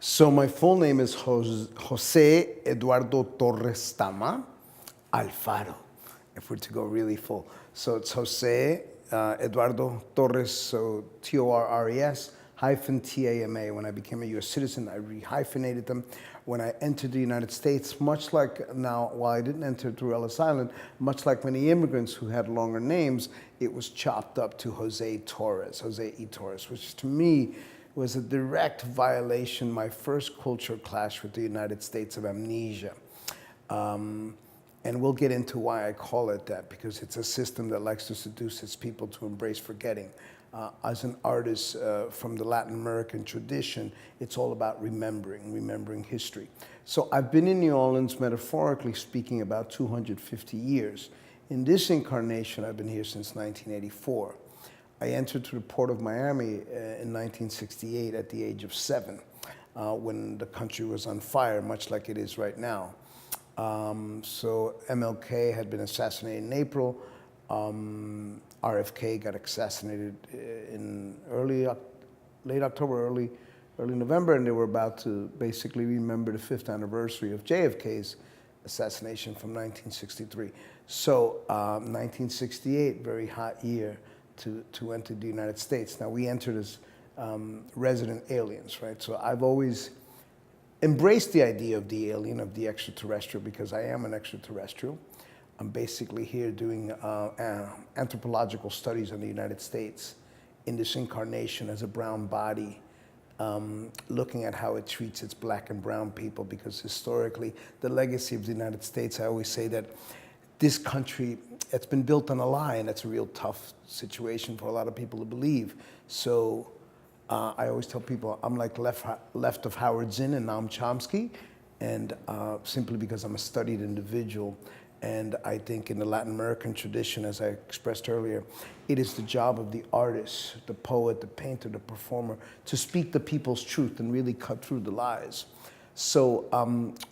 So my full name is Jose Eduardo Torres Tama Alfaro, if we're to go really full. So it's Jose Eduardo Torres, so Torres hyphen Tama. When I became a U.S. citizen, I rehyphenated them. When I entered the United States, much like now, while I didn't enter through Ellis Island, much like many immigrants who had longer names, it was chopped up to Jose Torres, Jose E. Torres, which to me was a direct violation, my first culture clash with the United States of amnesia. And we'll get into why I call it that, because it's a system that likes to seduce its people to embrace forgetting. As an artist from the Latin American tradition, it's all about remembering history. So I've been in New Orleans, metaphorically speaking, about 250 years. In this incarnation, I've been here since 1984. I entered to the port of Miami in 1968 at the age of 7, when the country was on fire, much like it is right now. So MLK had been assassinated in April. RFK got assassinated in late October, early November, and they were about to basically remember the 5th anniversary of JFK's assassination from 1963. So 1968, very hot year to enter the United States. Now we entered as resident aliens, right? So I've always embraced the idea of the alien, of the extraterrestrial, because I am an extraterrestrial. I'm basically here doing anthropological studies on the United States in this incarnation as a brown body, looking at how it treats its black and brown people, because historically, the legacy of the United States, I always say that this country, it's been built on a lie, and that's a real tough situation for a lot of people to believe. So I always tell people I'm like left of Howard Zinn and Noam Chomsky, and simply because I'm a studied individual. And I think in the Latin American tradition, as I expressed earlier, it is the job of the artist, the poet, the painter, the performer, to speak the people's truth and really cut through the lies. So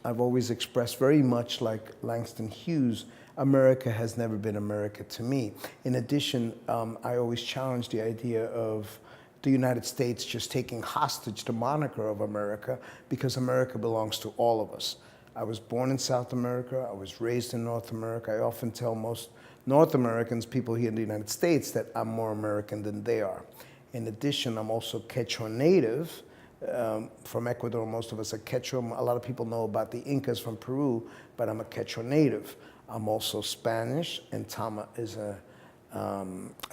I've always expressed, very much like Langston Hughes, America has never been America to me. In addition, I always challenge the idea of the United States just taking hostage the moniker of America, because America belongs to all of us. I was born in South America, I was raised in North America. I often tell most North Americans, people here in the United States, that I'm more American than they are. In addition, I'm also Quechua native. From Ecuador, most of us are Quechua. A lot of people know about the Incas from Peru, but I'm a Quechua native. I'm also Spanish, and Tama is a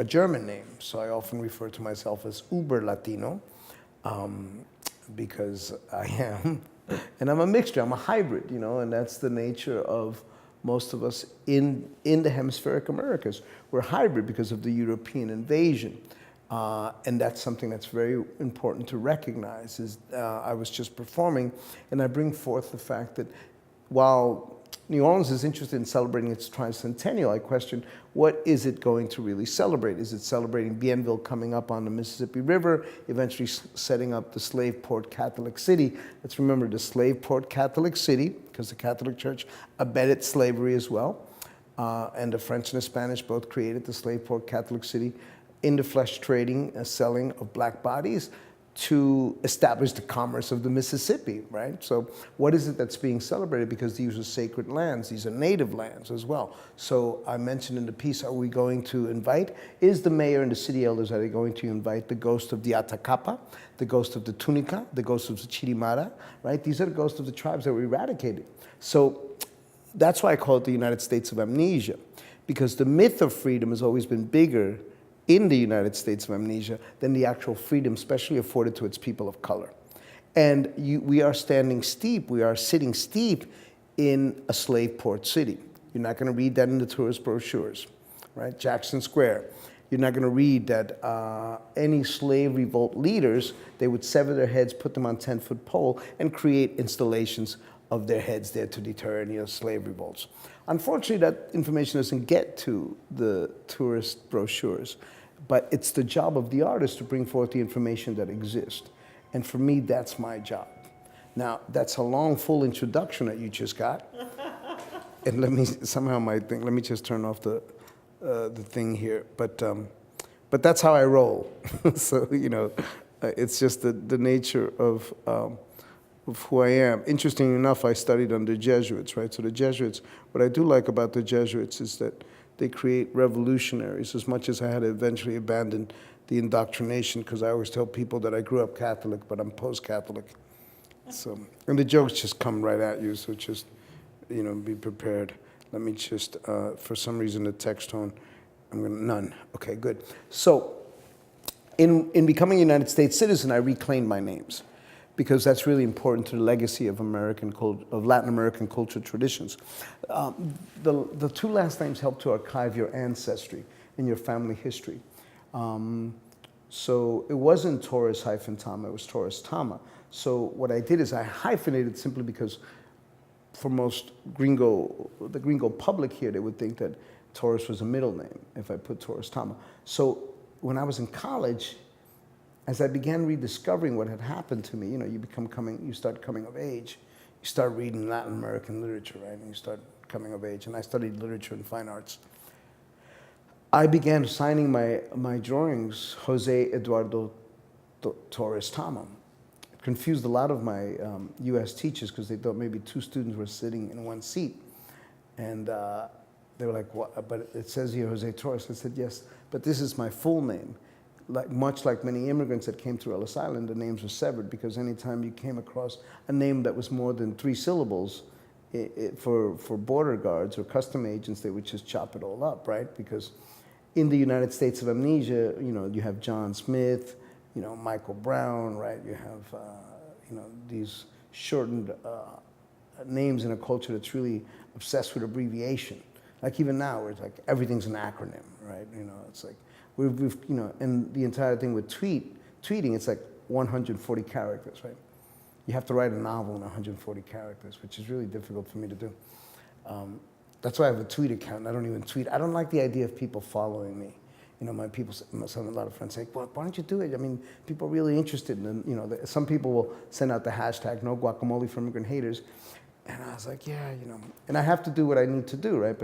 German name. So I often refer to myself as Uber Latino, because I am. And I'm a mixture, I'm a hybrid, and that's the nature of most of us in the hemispheric Americas. We're hybrid because of the European invasion. And that's something that's very important to recognize. I was just performing, and I bring forth the fact that while New Orleans is interested in celebrating its tricentennial, I question, what is it going to really celebrate? Is it celebrating Bienville coming up on the Mississippi River, eventually setting up the slave port Catholic city? Let's remember the slave port Catholic city, because the Catholic Church abetted slavery as well. And the French and the Spanish both created the slave port Catholic city in the flesh trading and selling of black bodies to establish the commerce of the Mississippi, right? So what is it that's being celebrated? Because these are sacred lands, these are native lands as well. So I mentioned in the piece, are we going to invite, is the mayor and the city elders, are they going to invite the ghost of the Atacapa, the ghost of the Tunica, the ghost of the Chirimara, right? These are the ghosts of the tribes that were eradicated. So that's why I call it the United States of amnesia, because the myth of freedom has always been bigger in the United States of amnesia than the actual freedom, especially afforded to its people of color. And we are standing steep, we are sitting steep in a slave port city. You're not gonna read that in the tourist brochures, right? Jackson Square. You're not gonna read that any slave revolt leaders, they would sever their heads, put them on 10-foot pole, and create installations of their heads there to deter any slave revolts. Unfortunately, that information doesn't get to the tourist brochures, but it's the job of the artist to bring forth the information that exists. And for me, that's my job. Now, that's a long, full introduction that you just got. And let me just turn off the thing here. But that's how I roll. So, it's just the nature of of who I am. Interestingly enough, I studied under Jesuits, right? So the Jesuits, what I do like about the Jesuits is that they create revolutionaries, as much as I had to eventually abandon the indoctrination, because I always tell people that I grew up Catholic, but I'm post-Catholic. So, and the jokes just come right at you, so just, be prepared. Let me just, for some reason, the text tone, none. Okay, good. So, in becoming a United States citizen, I reclaimed my names, because that's really important to the legacy of Latin American cultural traditions. The two last names help to archive your ancestry and your family history. So it wasn't Torres hyphen Tama, it was Torres Tama. So what I did is I hyphenated simply because for most the gringo public here, they would think that Torres was a middle name if I put Torres Tama. So when I was in college, as I began rediscovering what had happened to me, you start coming of age. You start reading Latin American literature, right? And you start coming of age. And I studied literature and fine arts. I began signing my drawings, Jose Eduardo Torres Tama. It confused a lot of my US teachers because they thought maybe two students were sitting in one seat. And they were like, what? But it says here Jose Torres. I said, yes, but this is my full name. Much like many immigrants that came through Ellis Island, the names were severed because anytime you came across a name that was more than 3 syllables, for border guards or custom agents, they would just chop it all up, right? Because in the United States of Amnesia, you have John Smith, Michael Brown, right? You have, these shortened names in a culture that's really obsessed with abbreviation. Like even now, where it's like everything's an acronym, right? It's like we've and the entire thing with tweeting, it's like 140 characters, right? You have to write a novel in 140 characters, which is really difficult for me to do. That's why I have a tweet account, and I don't even tweet. I don't like the idea of people following me. A lot of friends say, well, why don't you do it? I mean, people are really interested in, some people will send out the hashtag, no guacamole for immigrant haters. And I was like, yeah, and I have to do what I need to do, right?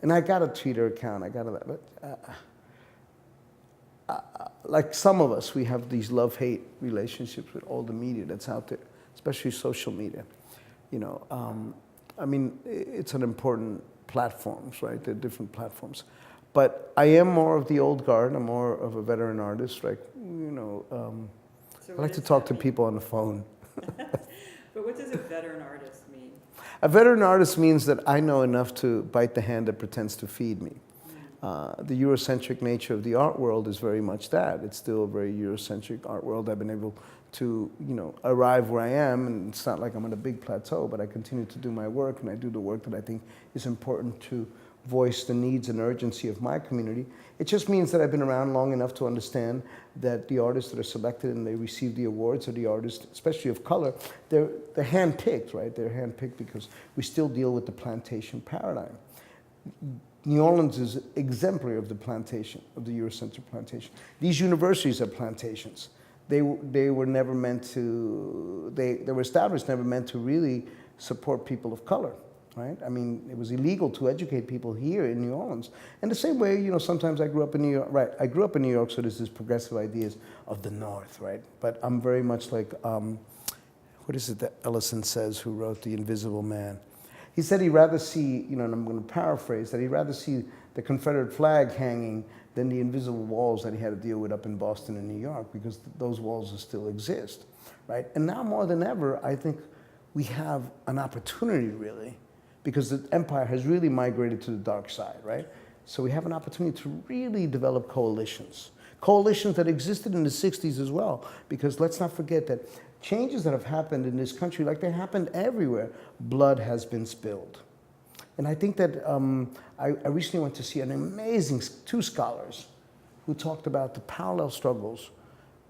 And I got a Twitter account, like some of us, we have these love-hate relationships with all the media that's out there, especially social media. It's an important platforms, right? They're different platforms. But I am more of the old guard. I'm more of a veteran artist. Like, I like to talk to people on the phone. But what does a veteran artist mean? A veteran artist means that I know enough to bite the hand that pretends to feed me. The Eurocentric nature of the art world is very much that. It's still a very Eurocentric art world. I've been able to, arrive where I am, and it's not like I'm on a big plateau, but I continue to do my work, and I do the work that I think is important to voice the needs and urgency of my community. It just means that I've been around long enough to understand that the artists that are selected and they receive the awards are the artists, especially of color, they're handpicked, right? They're handpicked because we still deal with the plantation paradigm. New Orleans is exemplary of the plantation, of the Eurocentric plantation. These universities are plantations. They were never meant to, they were established, never meant to really support people of color, right? I mean, it was illegal to educate people here in New Orleans. And the same way, sometimes I grew up in New York, right? I grew up in New York, so there's this progressive ideas of the North, right? But I'm very much like, what is it that Ellison says, who wrote The Invisible Man? He said he'd rather see, and I'm going to paraphrase, that he'd rather see the Confederate flag hanging than the invisible walls that he had to deal with up in Boston and New York, because those walls still exist, right? And now more than ever, I think we have an opportunity, really, because the empire has really migrated to the dark side, right? So we have an opportunity to really develop coalitions that existed in the 60s as well, because let's not forget that changes that have happened in this country, like they happened everywhere, blood has been spilled. And I think that I recently went to see an amazing two scholars who talked about the parallel struggles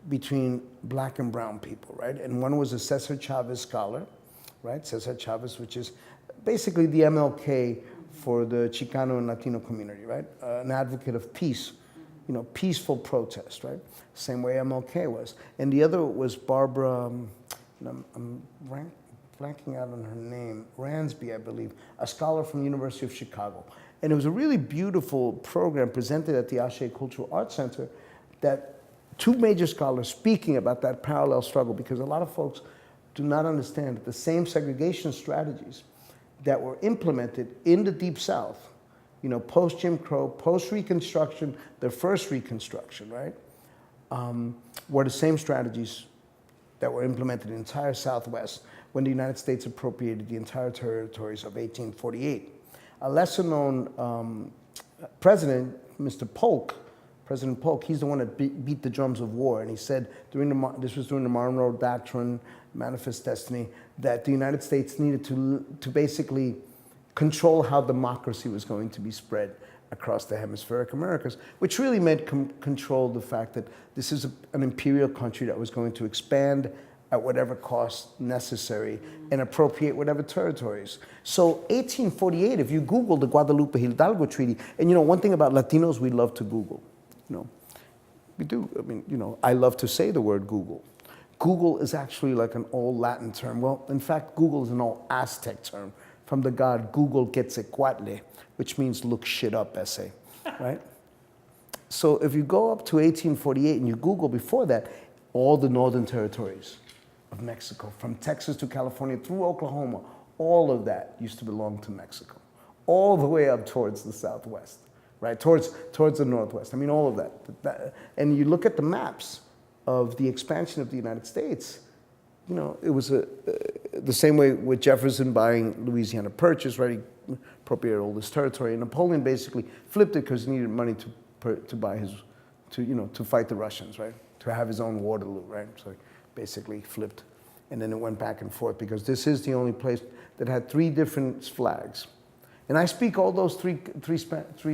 between black and brown people, right? And one was a Cesar Chavez scholar, right? Cesar Chavez, which is basically the MLK for the Chicano and Latino community, right? An advocate of peace, peaceful protest, right? Same way MLK was. And the other was Barbara, I'm blanking out on her name, Ransby, I believe, a scholar from the University of Chicago. And it was a really beautiful program presented at the Ashe Cultural Arts Center, that two major scholars speaking about that parallel struggle, because a lot of folks do not understand that the same segregation strategies that were implemented in the Deep South, you know, post-Jim Crow, post-Reconstruction, their first Reconstruction, right, were the same strategies that were implemented in the entire Southwest when the United States appropriated the entire territories of 1848. A lesser-known president, Mr. Polk, President Polk, he's the one that beat the drums of war, and he said, this was during the Monroe Doctrine, Manifest Destiny, that the United States needed to basically control how democracy was going to be spread across the hemispheric Americas, which really meant control the fact that this is an imperial country that was going to expand at whatever cost necessary and appropriate whatever territories. So 1848, if you Google the Guadalupe-Hidalgo Treaty, and you know, one thing about Latinos, we love to Google, you know. We do, I mean, you know, I love to say the word Google. Google is actually like an old Latin term. Well, in fact, Google is an old Aztec term from the god Google Quetzalcoatl, which means look shit up, essay, right? So if you go up to 1848 and you Google before that, all the northern territories of Mexico, from Texas to California through Oklahoma, all of that used to belong to Mexico, all the way up towards the Southwest, right? Towards the Northwest. I mean, all of that. And you look at the maps of the expansion of the United States, you know, it was the same way with Jefferson buying Louisiana Purchase, right? He appropriated all this territory. And Napoleon basically flipped it because he needed money to buy his, to fight the Russians, right? To have his own Waterloo, right? So he basically flipped. And then it went back and forth because this is the only place that had 3 different flags. And I speak all those three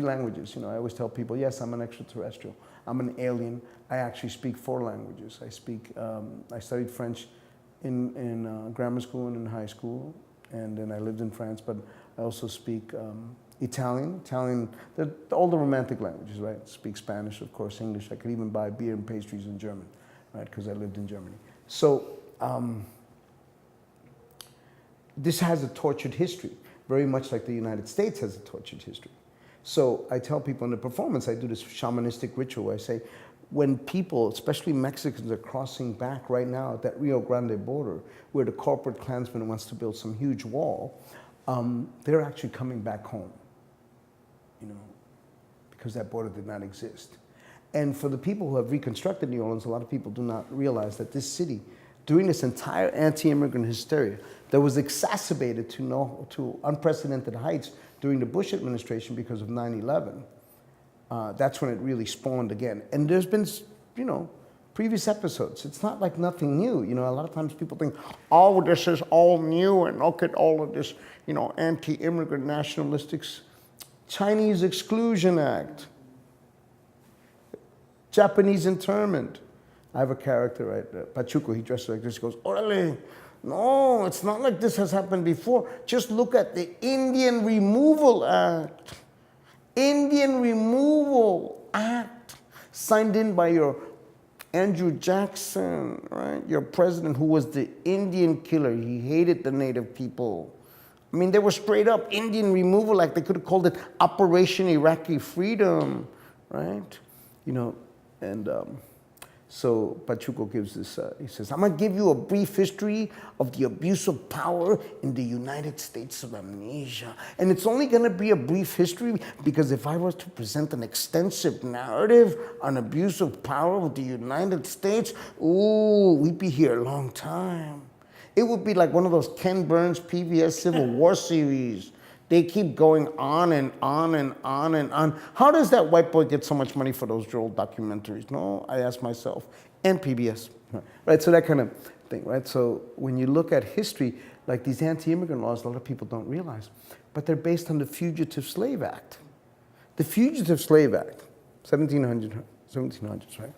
languages. You know, I always tell people, yes, I'm an extraterrestrial. I'm an alien. I actually speak 4 languages. I studied French in grammar school and in high school, and then I lived in France, but I also speak Italian, all the romantic languages, right? Speak Spanish, of course, English. I could even buy beer and pastries in German, right? Because I lived in Germany. So this has a tortured history, very much like the United States has a tortured history. So I tell people in the performance, I do this shamanistic ritual where I say, when people, especially Mexicans, are crossing back right now at that Rio Grande border, where the corporate Klansman wants to build some huge wall, they're actually coming back home, you know, because that border did not exist. And for the people who have reconstructed New Orleans, a lot of people do not realize that this city, during this entire anti-immigrant hysteria that was exacerbated to unprecedented heights during the Bush administration because of 9/11, that's when it really spawned again. And there's been, you know, previous episodes. It's not like nothing new. You know, a lot of times people think, oh, this is all new and look at all of this, you know, anti-immigrant nationalistics. Chinese Exclusion Act. Japanese internment. I have a character, right, Pachuco, he dresses like this, he goes, orale, no, it's not like this has happened before. Just look at the Indian Removal Act. Indian Removal Act, signed in by your Andrew Jackson, right? Your president, who was the Indian killer. He hated the native people. I mean, they were straight up Indian Removal Act. They could have called it Operation Iraqi Freedom, right? You know, and so Pachuco gives this, he says, I'm gonna give you a brief history of the abuse of power in the United States of Amnesia. And it's only gonna be a brief history because if I was to present an extensive narrative on abuse of power of the United States, ooh, we'd be here a long time. It would be like one of those Ken Burns PBS Civil War series. They keep going on and on and on and on. How does that white boy get so much money for those droll documentaries? No, I ask myself. And PBS, right? So that kind of thing, right? So when you look at history, like these anti-immigrant laws, a lot of people don't realize, but they're based on the Fugitive Slave Act. The Fugitive Slave Act, 1700s, right?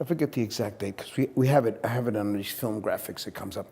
I forget the exact date because we have it. I have it on these film graphics. It comes up.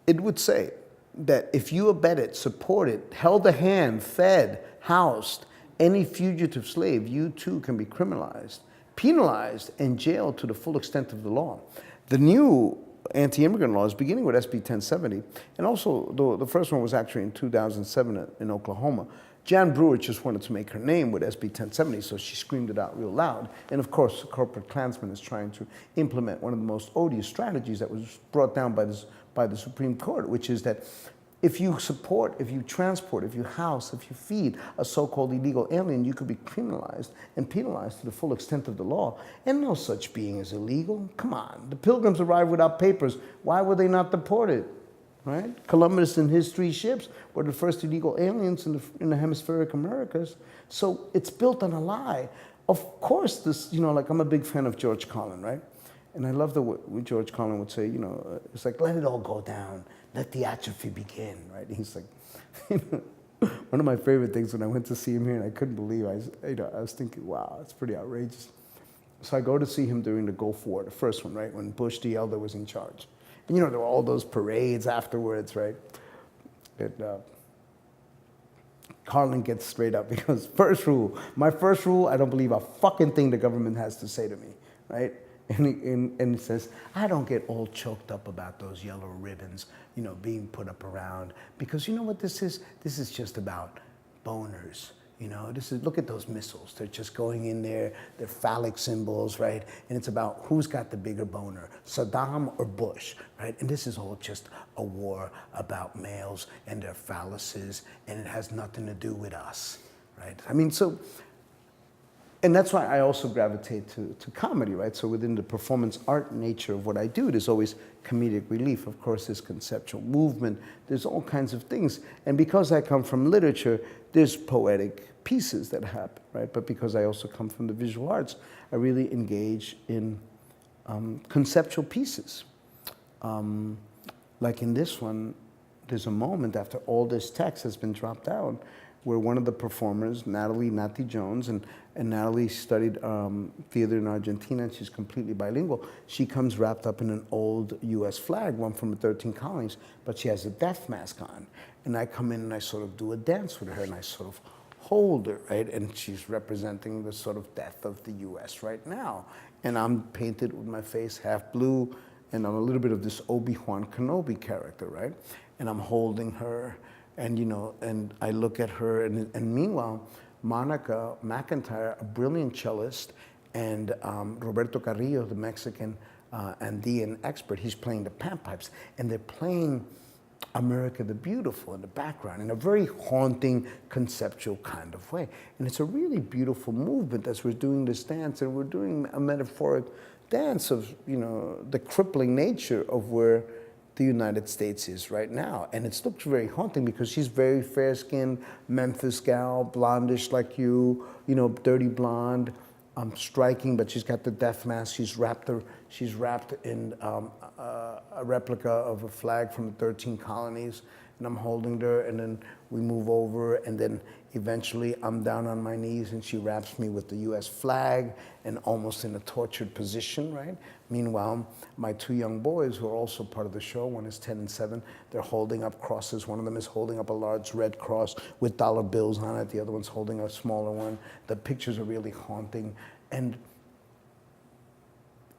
It would say that if you abetted, supported, held a hand, fed, housed any fugitive slave, you too can be criminalized, penalized, and jailed to the full extent of the law. The new anti-immigrant laws, beginning with SB 1070, and also the first one was actually in 2007 in Oklahoma, Jan Brewer just wanted to make her name with SB 1070, so she screamed it out real loud. And of course, the corporate Klansman is trying to implement one of the most odious strategies that was brought down by the Supreme Court, which is that if you support, if you transport, if you house, if you feed a so-called illegal alien, you could be criminalized and penalized to the full extent of the law. And no such being is illegal. Come on, the Pilgrims arrived without papers. Why were they not deported? Right? Columbus and his 3 ships were the first illegal aliens in the hemispheric Americas. So it's built on a lie. Of course, this, like I'm a big fan of George Carlin, right? And I love the way George Carlin would say, it's like, let it all go down. Let the atrophy begin, right? He's like, one of my favorite things when I went to see him here, and I couldn't believe, I was thinking, wow, it's pretty outrageous. So I go to see him during the Gulf War, the first one, right? When Bush the Elder was in charge. And there were all those parades afterwards, right? And Carlin gets straight up because my first rule, I don't believe a fucking thing the government has to say to me, right? And he says, I don't get all choked up about those yellow ribbons, being put up around. Because you know what this is? This is just about boners. Look at those missiles. They're just going in there. They're phallic symbols, right? And it's about who's got the bigger boner, Saddam or Bush, right? And this is all just a war about males and their phalluses, and it has nothing to do with us, right? And that's why I also gravitate to comedy, right? So within the performance art nature of what I do, there's always comedic relief. Of course, there's conceptual movement. There's all kinds of things. And because I come from literature, there's poetic pieces that happen, right? But because I also come from the visual arts, I really engage in conceptual pieces. Like in this one, there's a moment after all this text has been dropped down where one of the performers, Natty Jones, and Natalie studied theater in Argentina, and she's completely bilingual. She comes wrapped up in an old US flag, one from the 13 colonies, but she has a death mask on. And I come in and I sort of do a dance with her, and I sort of hold her, right? And she's representing the sort of death of the US right now. And I'm painted with my face half blue, and I'm a little bit of this Obi-Wan Kenobi character, right? And I'm holding her, and and I look at her, and meanwhile, Monica McIntyre, a brilliant cellist, and Roberto Carrillo, the Mexican Andean expert, he's playing the panpipes, and they're playing America the Beautiful in the background in a very haunting, conceptual kind of way. And it's a really beautiful movement as we're doing this dance, and we're doing a metaphoric dance of, the crippling nature of where the United States is right now. And it looks very haunting because she's very fair-skinned, Memphis gal, blondish like you, dirty blonde, striking, but she's got the death mask. She's wrapped in a replica of a flag from the 13 colonies, and I'm holding her, and then we move over, and then eventually I'm down on my knees, and she wraps me with the US flag, and almost in a tortured position, right? Meanwhile, my 2 young boys, who are also part of the show, one is 10 and 7, they're holding up crosses. One of them is holding up a large red cross with dollar bills on it. The other one's holding a smaller one. The pictures are really haunting. And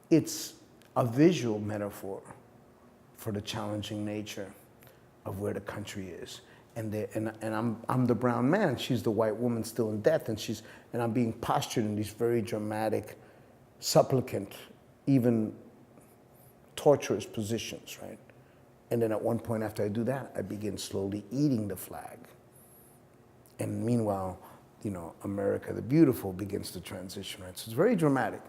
it's a visual metaphor for the challenging nature of where the country is. And I'm the brown man. She's the white woman still in death, and I'm being postured in these very dramatic, supplicant, even torturous positions, right? And then at one point after I do that, I begin slowly eating the flag. And meanwhile, America the Beautiful begins to transition, right? So it's very dramatic.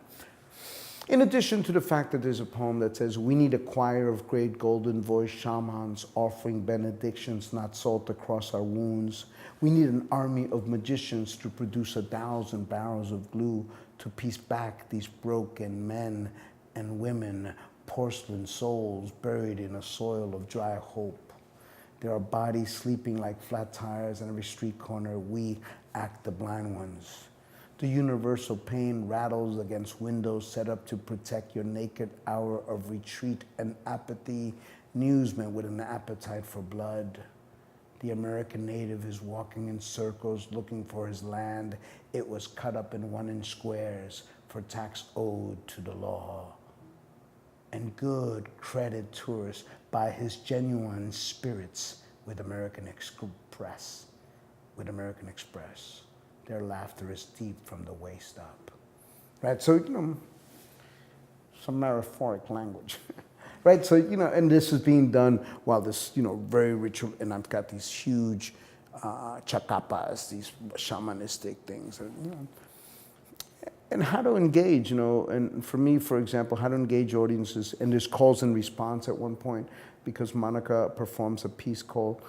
In addition to the fact that there's a poem that says, we need a choir of great golden voiced shamans offering benedictions, not salt across our wounds. We need an army of magicians to produce 1,000 barrels of glue to piece back these broken men and women, porcelain souls buried in a soil of dry hope. There are bodies sleeping like flat tires on every street corner. We act the blind ones. The universal pain rattles against windows set up to protect your naked hour of retreat and apathy. Newsmen with an appetite for blood. The American native is walking in circles looking for his land. It was cut up in 1-inch squares for tax owed to the law. And good credit tourists buy his genuine spirits with American Express. with American Express. Their laughter is deep from the waist up. Right? So, some metaphoric language. Right? So, and this is being done while this, very ritual, and I've got these huge chacapas, these shamanistic things. And how to engage, and for me, for example, how to engage audiences, and there's calls and response at one point, because Monica performs a piece called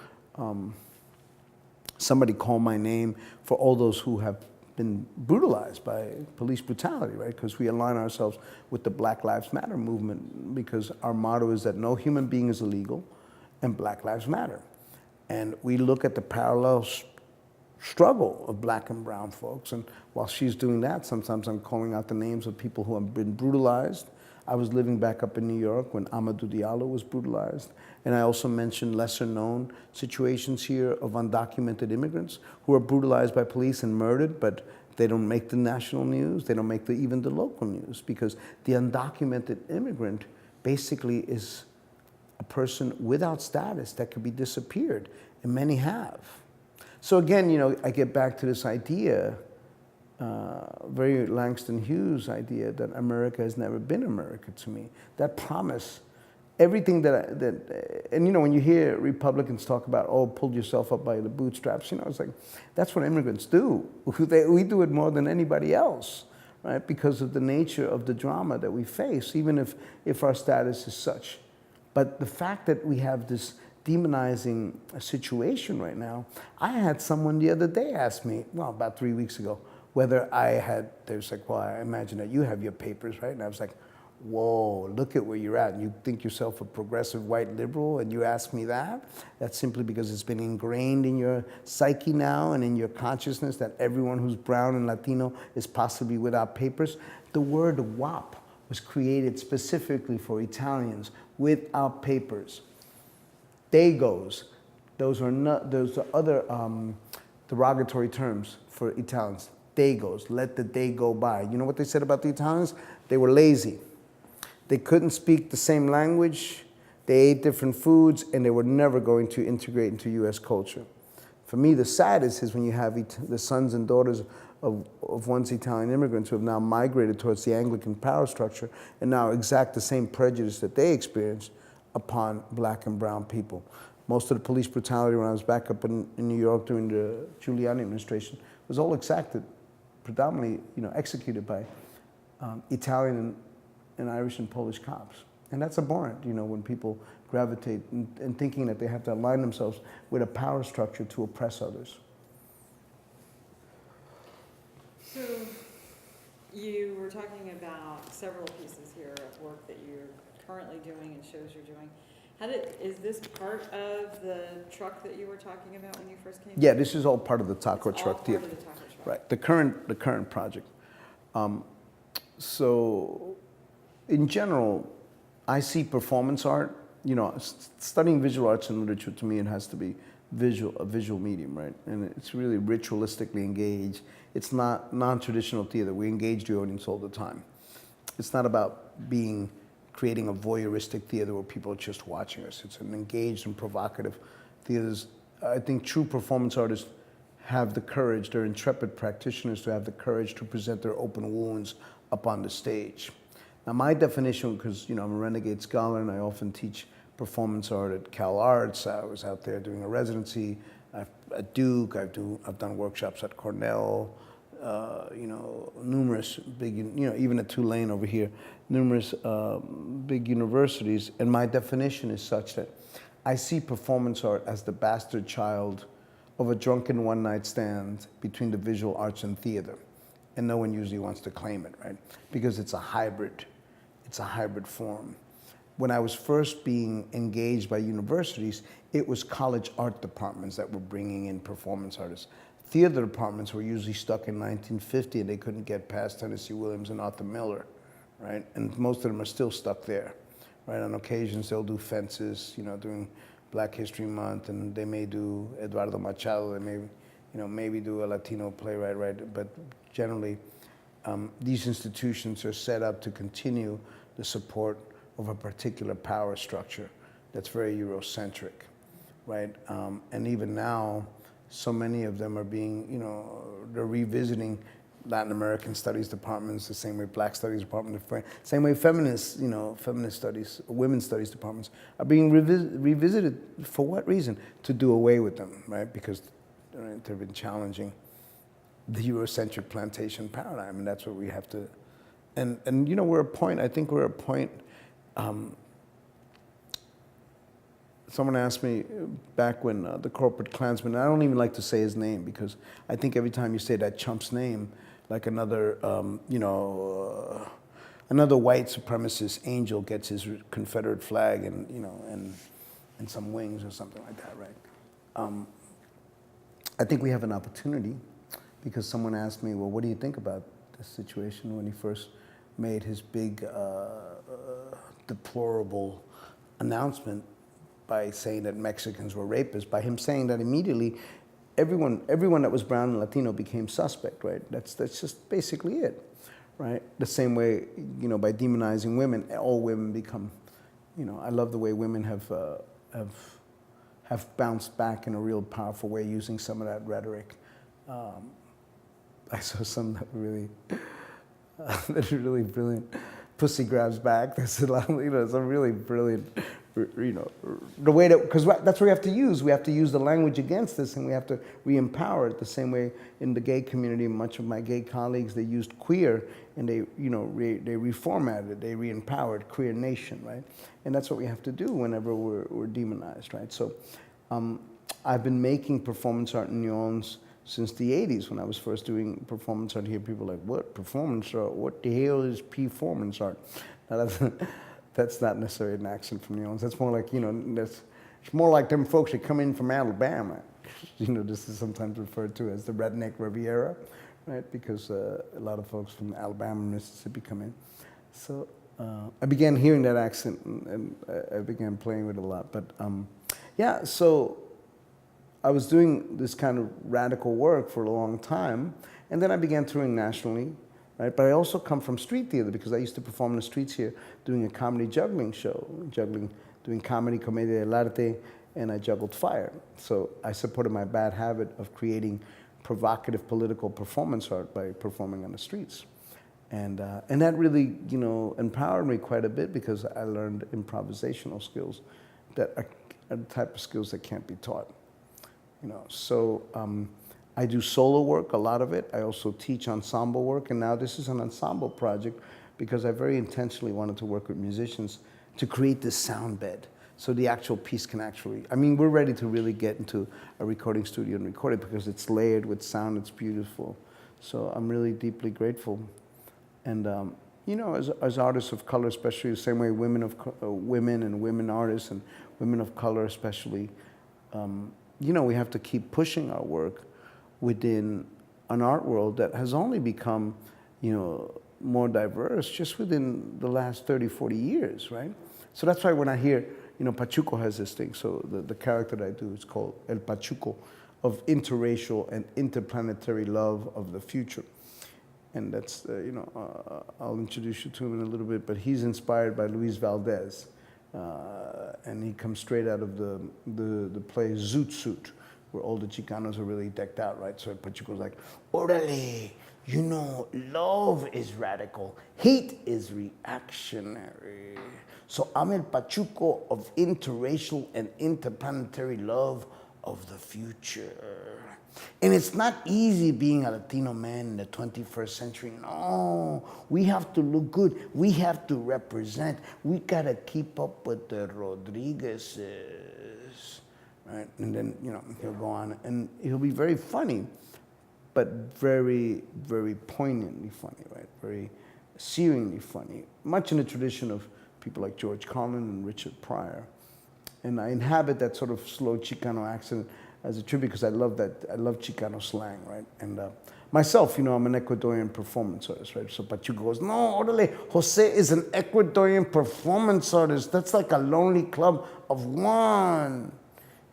Somebody Call My Name, for all those who have been brutalized by police brutality, right? Because we align ourselves with the Black Lives Matter movement, because our motto is that no human being is illegal and Black Lives Matter. And we look at the parallel struggle of black and brown folks. And while she's doing that, sometimes I'm calling out the names of people who have been brutalized. I was living back up in New York when Amadou Diallo was brutalized. And I also mentioned lesser known situations here of undocumented immigrants who are brutalized by police and murdered, but they don't make the national news. They don't make even the local news, because the undocumented immigrant basically is a person without status that could be disappeared, and many have. So again, I get back to this idea, very Langston Hughes idea, that America has never been America to me. That promise, everything and when you hear Republicans talk about, pull yourself up by the bootstraps, it's like, that's what immigrants do. We do it more than anybody else, right? Because of the nature of the drama that we face, even if our status is such. But the fact that we have this demonizing situation right now, I had someone the other day ask me, about 3 weeks ago, whether they was like, I imagine that you have your papers, right? And I was like, whoa, look at where you're at. You think yourself a progressive white liberal and you ask me that? That's simply because it's been ingrained in your psyche now and in your consciousness that everyone who's brown and Latino is possibly without papers. The word WAP was created specifically for Italians without papers. Dagos, those are other derogatory terms for Italians. Dagos, let the day go by. You know what they said about the Italians? They were lazy. They couldn't speak the same language, they ate different foods, and they were never going to integrate into US culture. For me, the saddest is when you have the sons and daughters of once Italian immigrants who have now migrated towards the Anglican power structure and now exact the same prejudice that they experienced upon black and brown people. Most of the police brutality when I was back up in New York during the Giuliani administration was all exacted, predominantly executed by Italian and Irish and Polish cops. And that's abhorrent, when people gravitate and thinking that they have to align themselves with a power structure to oppress others. So you were talking about several pieces here of work that you're currently doing and shows you're doing. Is this part of the truck that you were talking about when you first came? Yeah, this is all part of the taco it's truck. All part of the taco truck. Right, the current project. So, in general, I see performance art. Studying visual arts and literature, to me, it has to be a visual medium, right? And it's really ritualistically engaged. It's not non-traditional theater. We engage the audience all the time. It's not about creating a voyeuristic theater where people are just watching us. It's an engaged and provocative theater. I think true performance artists have the courage, they're intrepid practitioners to have the courage to present their open wounds up on the stage. Now my definition, because I'm a renegade scholar and I often teach performance art at Cal Arts. I was out there doing a residency at Duke. I've done workshops at Cornell. Numerous big, even at Tulane over here, numerous big universities. And my definition is such that I see performance art as the bastard child of a drunken one-night stand between the visual arts and theater. And no one usually wants to claim it, right? Because it's a hybrid form. When I was first being engaged by universities, it was college art departments that were bringing in performance artists. Theater departments were usually stuck in 1950 and they couldn't get past Tennessee Williams and Arthur Miller, right? And most of them are still stuck there, right? On occasions they'll do Fences, during Black History Month, and they may do Eduardo Machado, they may, maybe do a Latino playwright, right? But generally, these institutions are set up to continue the support of a particular power structure that's very Eurocentric, right? And even now, so many of them are being, they're revisiting Latin American studies departments the same way Black studies department, same way feminist, feminist studies, women's studies departments are being revisited. For what reason? To do away with them, right? Because they've been challenging the Eurocentric plantation paradigm, and that's what we have to. And we're at a point. I think we're at a point. Someone asked me back when the corporate Klansman, and I don't even like to say his name because I think every time you say that chump's name, like another, another white supremacist angel gets his Confederate flag and, and some wings or something like that, right? I think we have an opportunity because someone asked me, well, what do you think about this situation when he first made his big deplorable announcement by saying that Mexicans were rapists, by him saying that immediately everyone that was brown and Latino became suspect, right? That's just basically it, right? The same way, by demonizing women, all women become, I love the way women have bounced back in a real powerful way using some of that rhetoric. I saw some that really, that are really brilliant. Pussy grabs back. There's a lot, some really brilliant, the way that, because that's what we have to use. We have to use the language against this, and we have to re-empower it the same way in the gay community. Much of my gay colleagues, they used queer, and they reformatted it. They re-empowered queer nation, right? And that's what we have to do whenever we're demonized, right? So I've been making performance art in New Orleans since the 80s. When I was first doing performance art here, people were like, what, performance art? What the hell is performance art? Now, that's not necessarily an accent from New Orleans. That's more like, it's more like them folks that come in from Alabama. This is sometimes referred to as the redneck Riviera, right? Because a lot of folks from Alabama and Mississippi come in. So I began hearing that accent, and I began playing with it a lot. But yeah, so I was doing this kind of radical work for a long time, and then I began touring nationally, right? But I also come from street theater because I used to perform in the streets here doing a comedy juggling show, doing comedy, comedia dell'arte, and I juggled fire. So I supported my bad habit of creating provocative political performance art by performing on the streets. And that really, empowered me quite a bit because I learned improvisational skills that are the type of skills that can't be taught. So I do solo work, a lot of it. I also teach ensemble work, and now this is an ensemble project because I very intentionally wanted to work with musicians to create this sound bed so the actual piece can actually, we're ready to really get into a recording studio and record it because it's layered with sound, it's beautiful. So I'm really deeply grateful. And as artists of color, especially the same way women and women artists and women of color especially, we have to keep pushing our work within an art world that has only become, more diverse just within the last 30, 40 years, right? So that's why when I hear, Pachuco has this thing, so the character that I do is called El Pachuco, of interracial and interplanetary love of the future. And that's, I'll introduce you to him in a little bit, but he's inspired by Luis Valdez. And he comes straight out of the play Zoot Suit, where all the Chicanos are really decked out, right? So Pachuco's like, orale, love is radical, hate is reactionary. So I'm El Pachuco of interracial and interplanetary love of the future. And it's not easy being a Latino man in the 21st century. No, we have to look good. We have to represent. We gotta keep up with the Rodriguezes, right? And then, he'll go on, and he'll be very funny, but very, very poignantly funny, right? Very searingly funny, much in the tradition of people like George Carlin and Richard Pryor. And I inhabit that sort of slow Chicano accent as a tribute because I love Chicano slang, right? And myself, I'm an Ecuadorian performance artist, right? So Pachuco goes, no, orale, Jose is an Ecuadorian performance artist. That's like a lonely club of one.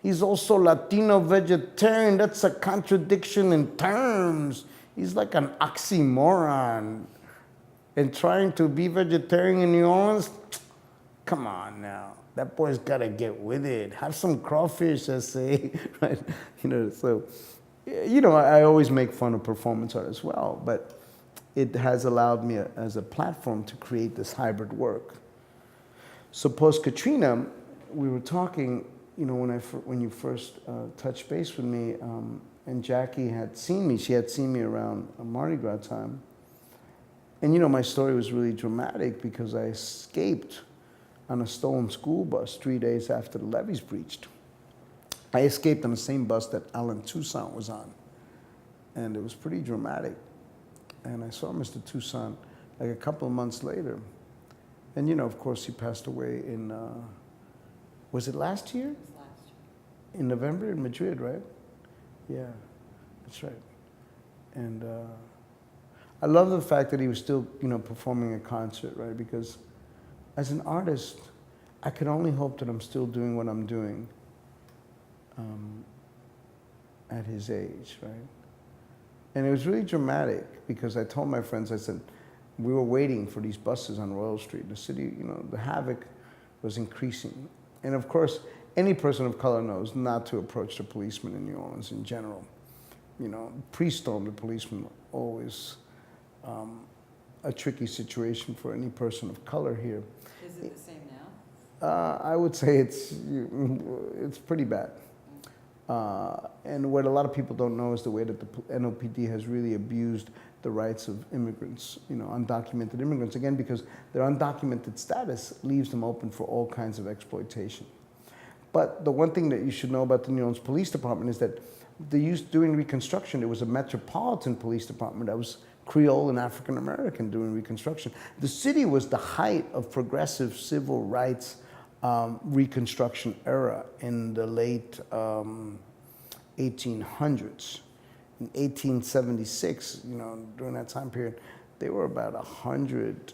He's also Latino vegetarian. That's a contradiction in terms. He's like an oxymoron. And trying to be vegetarian in New Orleans? Come on now. That boy's gotta get with it. Have some crawfish, I say, right? So, I always make fun of performance art as well, but it has allowed me as a platform to create this hybrid work. So post Katrina, we were talking, when you first touched base with me, and Jackie had seen me. She had seen me around Mardi Gras time. And my story was really dramatic because I escaped on a stolen school bus 3 days after the levees breached. I escaped on the same bus that Alan Toussaint was on. And it was pretty dramatic. And I saw Mr. Toussaint like a couple of months later. And of course, he passed away in, was it last year? It was last year. In November in Madrid, right? Yeah, that's right. And I love the fact that he was still, performing a concert, right? Because as an artist, I can only hope that I'm still doing what I'm doing at his age, right? And it was really dramatic because I told my friends, I said, we were waiting for these buses on Royal Street. The city, the havoc was increasing. And of course, any person of color knows not to approach the policeman in New Orleans in general. Pre-storm, the policeman always a tricky situation for any person of color here. Is it the same now? I would say it's pretty bad. And what a lot of people don't know is the way that the NOPD has really abused the rights of immigrants, undocumented immigrants, again, because their undocumented status leaves them open for all kinds of exploitation. But the one thing that you should know about the New Orleans Police Department is that during Reconstruction, there was a metropolitan police department that was Creole and African American during Reconstruction. The city was the height of progressive civil rights Reconstruction era in the late 1800s. In 1876, during that time period, there were about 100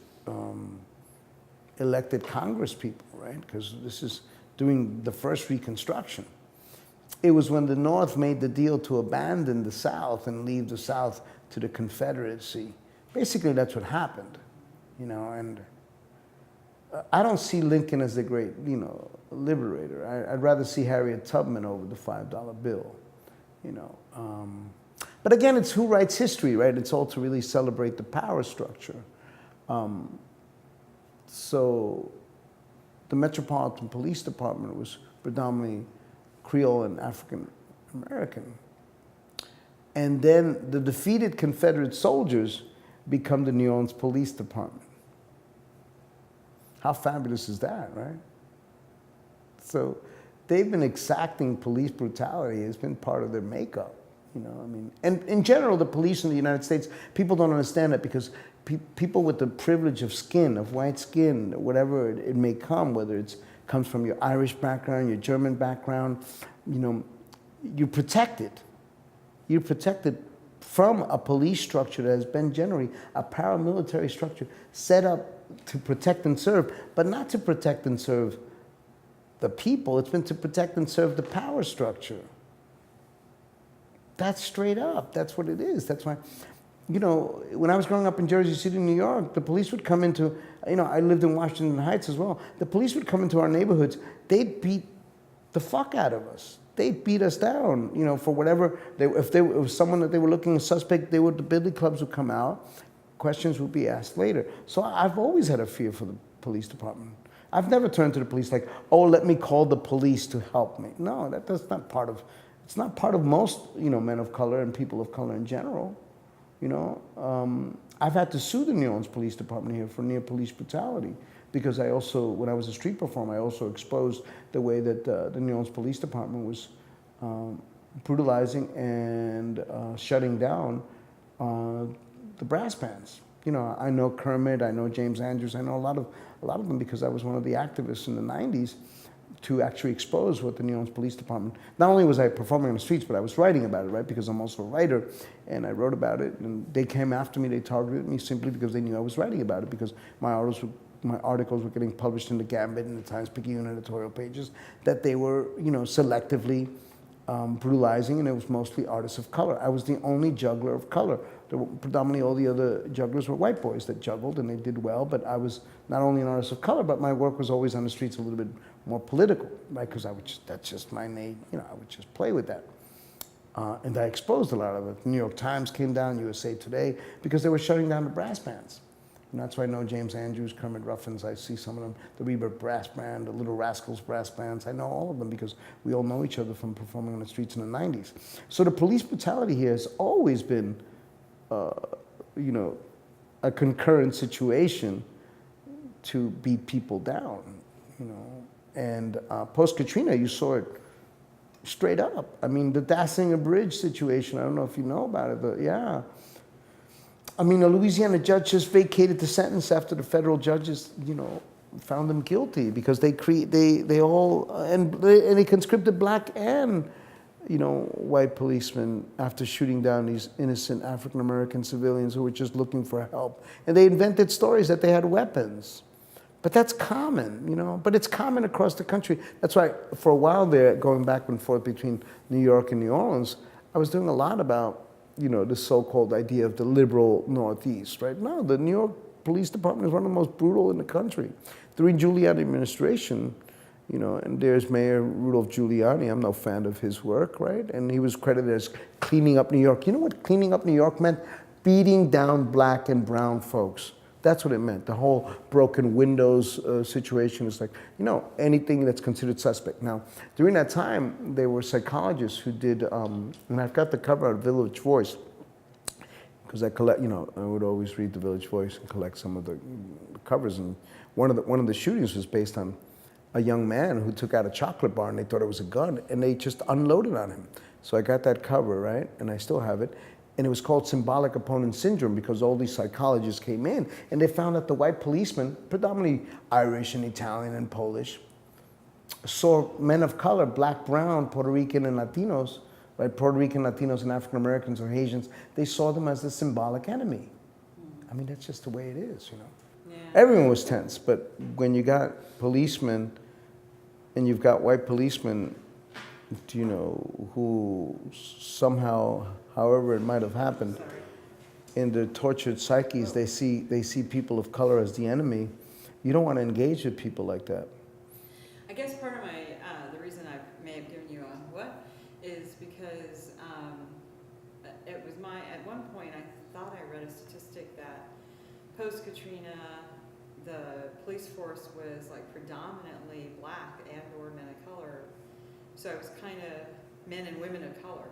elected Congress people, right? Because this is during the first Reconstruction. It was when the North made the deal to abandon the South and leave the South to the Confederacy. Basically, that's what happened, and I don't see Lincoln as the great, liberator. I'd rather see Harriet Tubman over the $5 bill, But again, it's who writes history, right? It's all to really celebrate the power structure. So the Metropolitan Police Department was predominantly Creole and African American. And then the defeated Confederate soldiers become the New Orleans Police Department. How fabulous is that, right? So they've been exacting police brutality. It's been part of their makeup, And in general, the police in the United States, people don't understand that because people with the privilege of skin, of white skin, whatever it may come, whether it comes from your Irish background, your German background, you're protected. You're protected from a police structure that has been generally a paramilitary structure set up to protect and serve, but not to protect and serve the people. It's been to protect and serve the power structure. That's straight up. That's what it is. That's why, when I was growing up in Jersey City, New York, the police would come into, I lived in Washington Heights as well. The police would come into our neighborhoods. They'd beat the fuck out of us. They'd beat us down, for whatever. If there was someone that they were looking a suspect, the billy clubs would come out. Questions would be asked later. So I've always had a fear for the police department. I've never turned to the police like, oh, let me call the police to help me. No, that's not part of, it's not part of most, men of color and people of color in general. I've had to sue the New Orleans Police Department here for near police brutality because I also, when I was a street performer, I also exposed the way that the New Orleans Police Department was brutalizing and shutting down the brass bands. I know Kermit, I know James Andrews, I know a lot of them because I was one of the activists in the 90s to actually expose what the New Orleans Police Department, not only was I performing on the streets, but I was writing about it, right? Because I'm also a writer, and I wrote about it, and they came after me, they targeted me simply because they knew I was writing about it, because my articles were getting published in the Gambit and the Times-Picayune editorial pages, that they were, selectively brutalizing, and it was mostly artists of color. I was the only juggler of color. Predominantly all the other jugglers were white boys that juggled, and they did well, but I was not only an artist of color, but my work was always on the streets a little bit more political, right? Because that's just my name, I would just play with that. And I exposed a lot of it. The New York Times came down, USA Today, because they were shutting down the brass bands. And that's why I know James Andrews, Kermit Ruffins, I see some of them, the Rebirth Brass Band, the Little Rascals Brass Bands. I know all of them because we all know each other from performing on the streets in the 90s. So the police brutality here has always been, a concurrent situation to beat people down, And post-Katrina, you saw it straight up. I mean, the Dassinger Bridge situation, I don't know if you know about it, but yeah. I mean, a Louisiana judge just vacated the sentence after the federal judges, found them guilty because they conscripted black and, white policemen after shooting down these innocent African-American civilians who were just looking for help. And they invented stories that they had weapons. But that's common, but it's common across the country. That's why for a while there, going back and forth between New York and New Orleans, I was doing a lot about the so-called idea of the liberal Northeast, right? No, the New York Police Department is one of the most brutal in the country. During Giuliani administration, and there's Mayor Rudolph Giuliani. I'm no fan of his work, right? And he was credited as cleaning up New York. You know what cleaning up New York meant? Beating down black and brown folks. That's what it meant. The whole broken windows situation is like, anything that's considered suspect. Now, during that time, there were psychologists who did, and I've got the cover of Village Voice, because I collect, I would always read the Village Voice and collect some of the covers. And one of the shootings was based on a young man who took out a chocolate bar and they thought it was a gun and they just unloaded on him. So I got that cover, right? And I still have it. And it was called symbolic opponent syndrome because all these psychologists came in and they found that the white policemen, predominantly Irish and Italian and Polish, saw men of color, black, brown, Puerto Rican and Latinos, right? Puerto Rican, Latinos and African Americans or Haitians, they saw them as the symbolic enemy. I mean, that's just the way it is, Yeah. Everyone was tense, but when you got policemen and you've got white policemen, who somehow, however it might have happened, in their tortured psyches, they see people of color as the enemy. You don't want to engage with people like that. I guess part of the reason I may have given you a what is because it was at one point I thought I read a statistic that post-Katrina, the police force was like predominantly black and or men of color. So it was kind of men and women of color.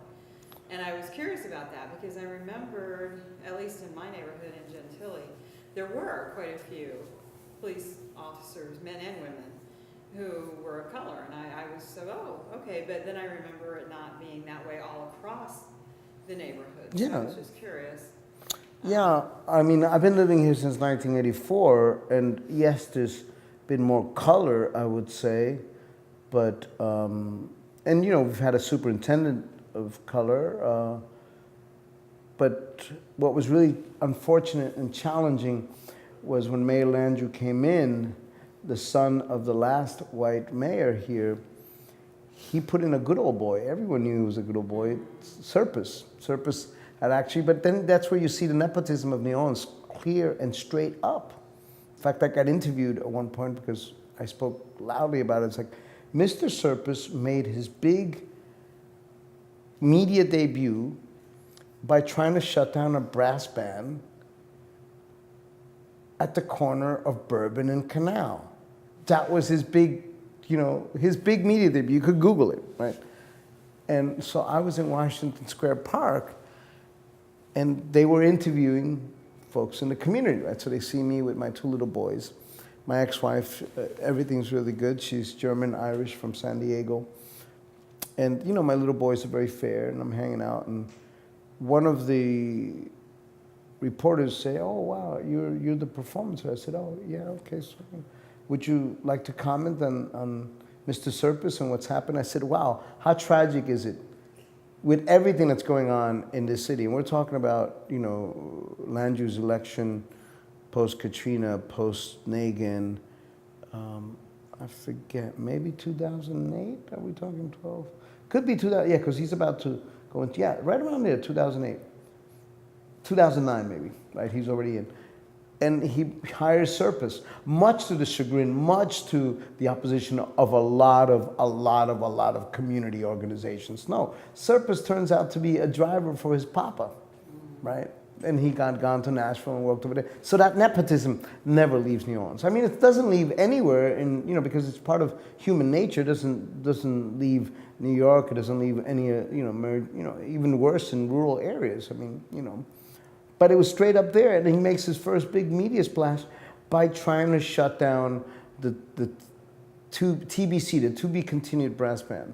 And I was curious about that because I remembered, at least in my neighborhood in Gentilly, there were quite a few police officers, men and women, who were of color. And I was so, okay. But then I remember it not being that way all across the neighborhood. So I was just curious. Yeah, I mean, I've been living here since 1984, and yes, there's been more color, I would say, but, we've had a superintendent of color, but what was really unfortunate and challenging was when Mayor Landrieu came in, the son of the last white mayor here, he put in a good old boy. Everyone knew he was a good old boy. Serpis had actually, but then that's where you see the nepotism of New Orleans clear and straight up. In fact, I got interviewed at one point because I spoke loudly about it. It's like, Mr. Serpis made his big media debut by trying to shut down a brass band at the corner of Bourbon and Canal. That was his big, his big media debut. You could Google it, right? And so I was in Washington Square Park, and they were interviewing folks in the community, right? So they see me with my two little boys. My ex-wife, everything's really good. She's German-Irish from San Diego. And, my little boys are very fair, and I'm hanging out. And one of the reporters say, "Oh, wow, you're the performer." I said, "Oh, yeah, okay. So would you like to comment on Mr. Serpis and what's happened?" I said, "Wow, how tragic is it with everything that's going on in this city?" And we're talking about, Landrieu's election, post-Katrina, post-Nagin, I forget, maybe 2008? Are we talking 12? Could be 2000, yeah, because he's about to go into, right around there, 2008. 2009 maybe, right? He's already in. And he hires Serpis, much to the chagrin, much to the opposition of a lot of community organizations. No, Serpis turns out to be a driver for his papa, right? And he got gone to Nashville and worked over there. So that nepotism never leaves New Orleans. I mean, it doesn't leave anywhere, in, because it's part of human nature. It doesn't leave New York. It doesn't leave any, even worse in rural areas. I mean, But it was straight up there, and he makes his first big media splash by trying to shut down the TBC, the To Be Continued brass band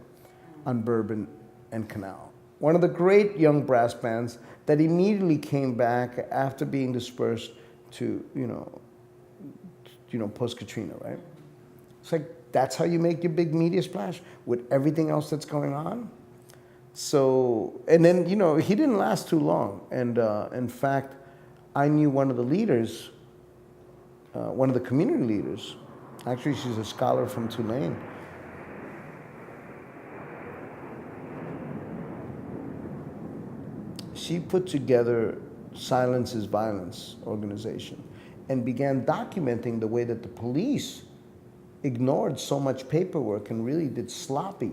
on Bourbon and Canal. One of the great young brass bands that immediately came back after being dispersed to, post-Katrina, right? It's like, that's how you make your big media splash with everything else that's going on? So, and then, he didn't last too long. And in fact, I knew one of the leaders, one of the community leaders. Actually, she's a scholar from Tulane. She put together Silence is Violence organization and began documenting the way that the police ignored so much paperwork and really did sloppy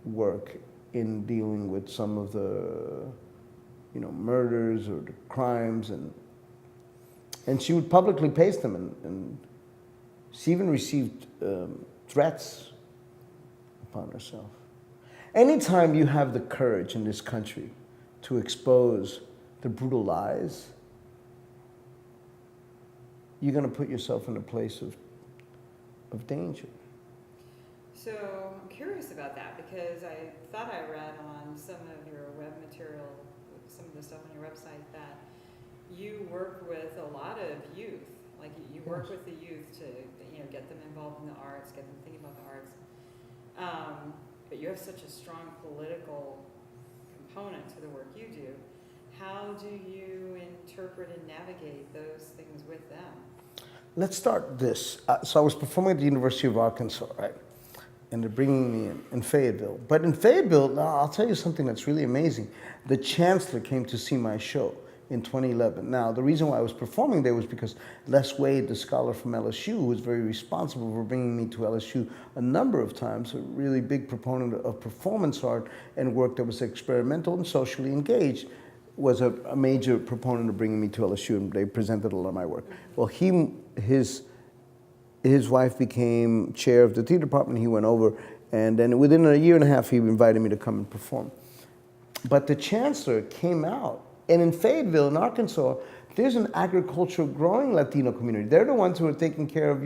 work in dealing with some of the, murders or the crimes, and she would publicly paste them, and she even received threats upon herself. Anytime you have the courage in this country to expose the brutal lies, you're going to put yourself in a place of danger. So I'm curious about that, because I thought I read on some of your web material, some of the stuff on your website, that you work with a lot of youth. Like you work with the youth to, get them involved in the arts, get them thinking about the arts. But you have such a strong political component to the work you do. How do you interpret and navigate those things with them? Let's start this. So I was performing at the University of Arkansas, right? And they're bringing me in Fayetteville. But in Fayetteville, I'll tell you something that's really amazing. The chancellor came to see my show in 2011. Now, the reason why I was performing there was because Les Wade, the scholar from LSU, who was very responsible for bringing me to LSU a number of times, a really big proponent of performance art and work that was experimental and socially engaged, was a major proponent of bringing me to LSU, and they presented a lot of my work. Well, his wife became chair of the theater department. He went over, and then within a year and a half, he invited me to come and perform. But the chancellor came out, and in Fayetteville, in Arkansas, there's an agricultural growing Latino community. They're the ones who are taking care of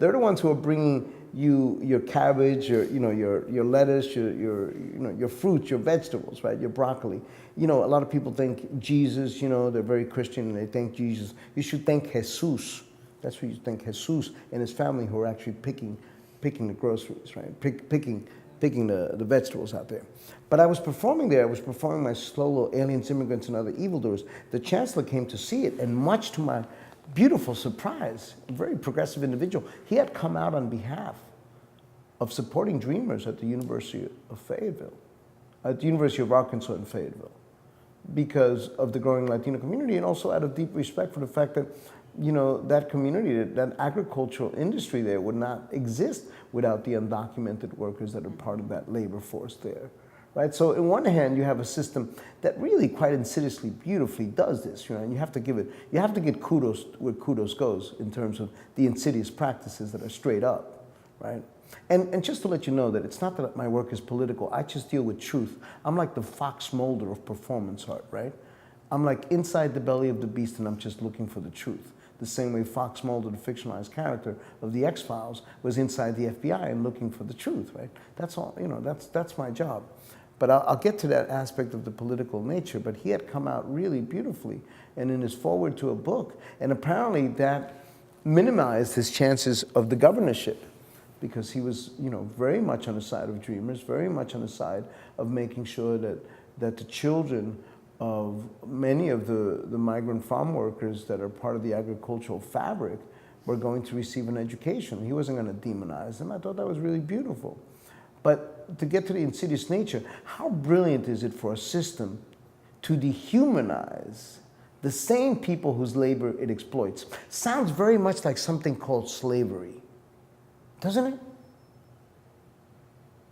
they're the ones who are bringing you your cabbage, your lettuce, your fruits, your vegetables, right? Your broccoli. A lot of people think Jesus, they're very Christian and they thank Jesus. You should thank Jesus. That's what you thank Jesus and his family, who are actually picking the groceries, right? Picking the vegetables out there. But I was performing there. I was performing my solo Aliens, Immigrants, and Other Evildoers. The chancellor came to see it, and much to my beautiful surprise, a very progressive individual, he had come out on behalf of supporting Dreamers at the University of Fayetteville, at the University of Arkansas in Fayetteville, because of the growing Latino community, and also out of deep respect for the fact that that community, that agricultural industry there would not exist without the undocumented workers that are part of that labor force there, right? So on one hand, you have a system that really quite insidiously, beautifully does this, and you have to get kudos where kudos goes in terms of the insidious practices that are straight up, right? And just to let you know that it's not that my work is political, I just deal with truth. I'm like the Fox Mulder of performance art, right? I'm like inside the belly of the beast, and I'm just looking for the truth. The same way Fox Mulder, the fictionalized character of the X-Files, was inside the FBI and looking for the truth, right? That's all, that's my job. But I'll get to that aspect of the political nature, but he had come out really beautifully and in his foreword to a book, and apparently that minimized his chances of the governorship, because he was, very much on the side of Dreamers, very much on the side of making sure that the children of many of the migrant farm workers that are part of the agricultural fabric were going to receive an education. He wasn't going to demonize them. I thought that was really beautiful. But to get to the insidious nature, how brilliant is it for a system to dehumanize the same people whose labor it exploits. Sounds very much like something called slavery, doesn't it?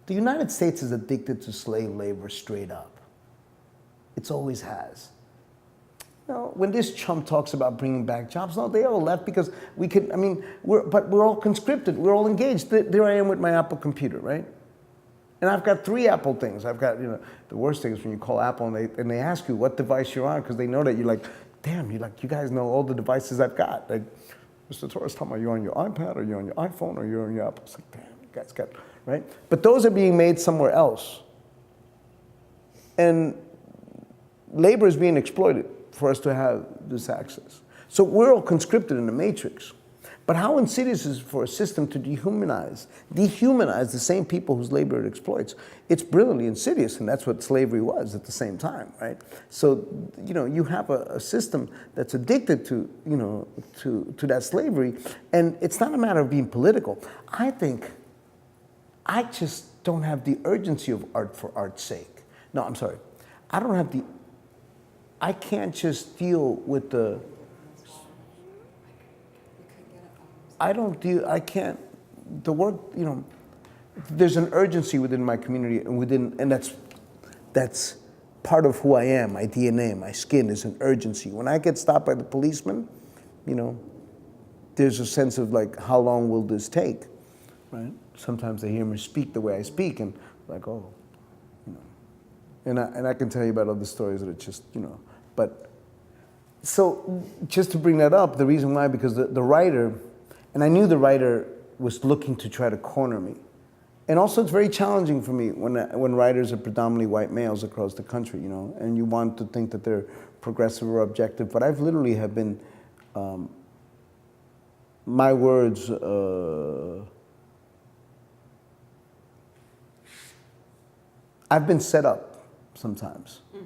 The United States is addicted to slave labor straight up. It always has. You know, when this chump talks about bringing back jobs, no, they all left because we could, I mean, we're all conscripted, we're all engaged. There I am with my Apple computer, right? And I've got 3 Apple things. I've got, you know, the worst thing is when you call Apple and they ask you what device you're on, because they know that you're like, damn, you guys know all the devices I've got. Like, Mr. Torres, Tama, are you on your iPad, or you're on your iPhone, or you're on your Apple? It's like, damn, you guys got, right? But those are being made somewhere else. And labor is being exploited for us to have this access. So we're all conscripted in the matrix. But how insidious is it for a system to dehumanize the same people whose labor it exploits? It's brilliantly insidious, and that's what slavery was at the same time, right? So, you know, you have a system that's addicted to, you know, to that slavery, and it's not a matter of being political. I think I just don't have the urgency of art for art's sake. No, I'm sorry. I can't just deal with the, the work, you know, there's an urgency within my community and that's part of who I am, my DNA, my skin is an urgency. When I get stopped by the policeman, you know, there's a sense of like, how long will this take, right? Sometimes they hear me speak the way I speak and like, oh, you know, and I can tell you about other stories that are just, you know, but, so just to bring that up, the reason why, because the writer, and I knew the writer was looking to try to corner me. And also it's very challenging for me when writers are predominantly white males across the country, you know, and you want to think that they're progressive or objective, but I've literally have been, my words, I've been set up sometimes. Mm-hmm.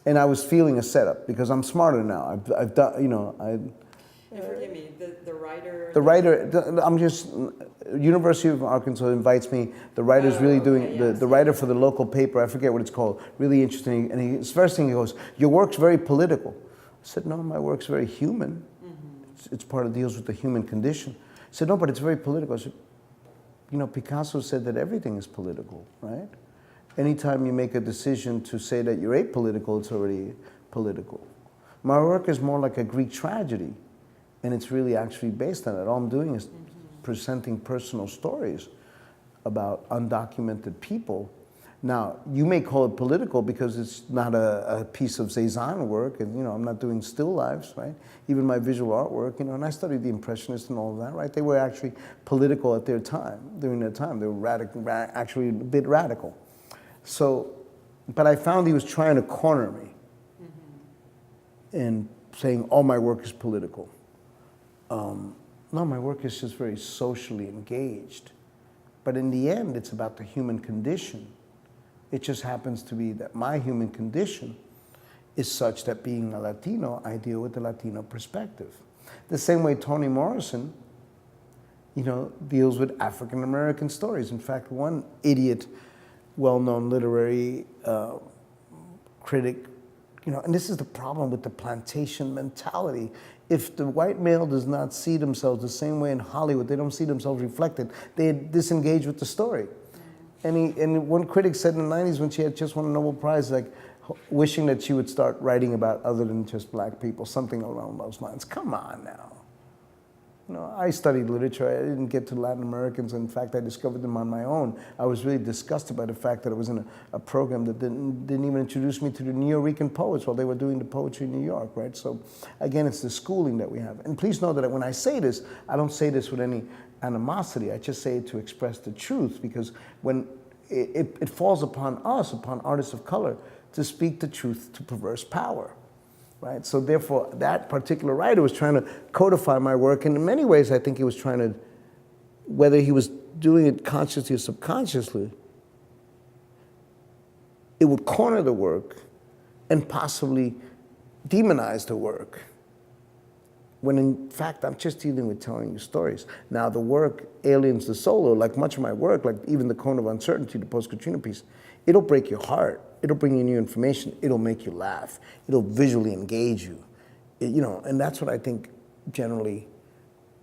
And I was feeling a setup because I'm smarter now. I've done, you know, and forgive me, the writer... The writer, I'm just, University of Arkansas invites me. The writer's really doing, the writer for the local paper, I forget what it's called, really interesting. And his first thing he goes, your work's very political. I said, no, my work's very human. Mm-hmm. It's part of deals with the human condition. I said, no, but it's very political. I said, you know, Picasso said that everything is political, right? Anytime you make a decision to say that you're apolitical, it's already political. My work is more like a Greek tragedy, and it's really actually based on it. All I'm doing is presenting personal stories about undocumented people. Now, you may call it political because it's not a piece of Cézanne work, and you know, I'm not doing still lifes, right? Even my visual artwork, you know, and I studied the Impressionists and all of that, right? They were actually political at their time, during their time. They were actually a bit radical. So, but I found he was trying to corner me and saying, all my work is political. No, my work is just very socially engaged. But in the end, it's about the human condition. It just happens to be that my human condition is such that being a Latino, I deal with the Latino perspective. The same way Toni Morrison, you know, deals with African American stories. In fact, one idiot, well-known literary critic, you know, and this is the problem with the plantation mentality. If the white male does not see themselves the same way in Hollywood, they don't see themselves reflected, they disengage with the story. And one critic said in the 90s when she had just won a Nobel Prize, like, wishing that she would start writing about other than just black people, something along those lines. Come on now. You know, I studied literature. I didn't get to Latin Americans. In fact, I discovered them on my own. I was really disgusted by the fact that I was in a program that didn't even introduce me to the Nuyorican poets while they were doing the poetry in New York, right? So again, it's the schooling that we have. And please know that when I say this, I don't say this with any animosity. I just say it to express the truth, because when it falls upon us, upon artists of color, to speak the truth to perverse power. Right? So therefore, that particular writer was trying to codify my work, and in many ways I think he was trying to, whether he was doing it consciously or subconsciously, it would corner the work and possibly demonize the work. when in fact I'm just dealing with telling you stories. Now the work, Aliens the Solo, like much of my work, like even the Cone of Uncertainty, the post-Katrina piece, it'll break your heart. It'll bring you new information. It'll make you laugh. It'll visually engage you. You know, and that's what I think generally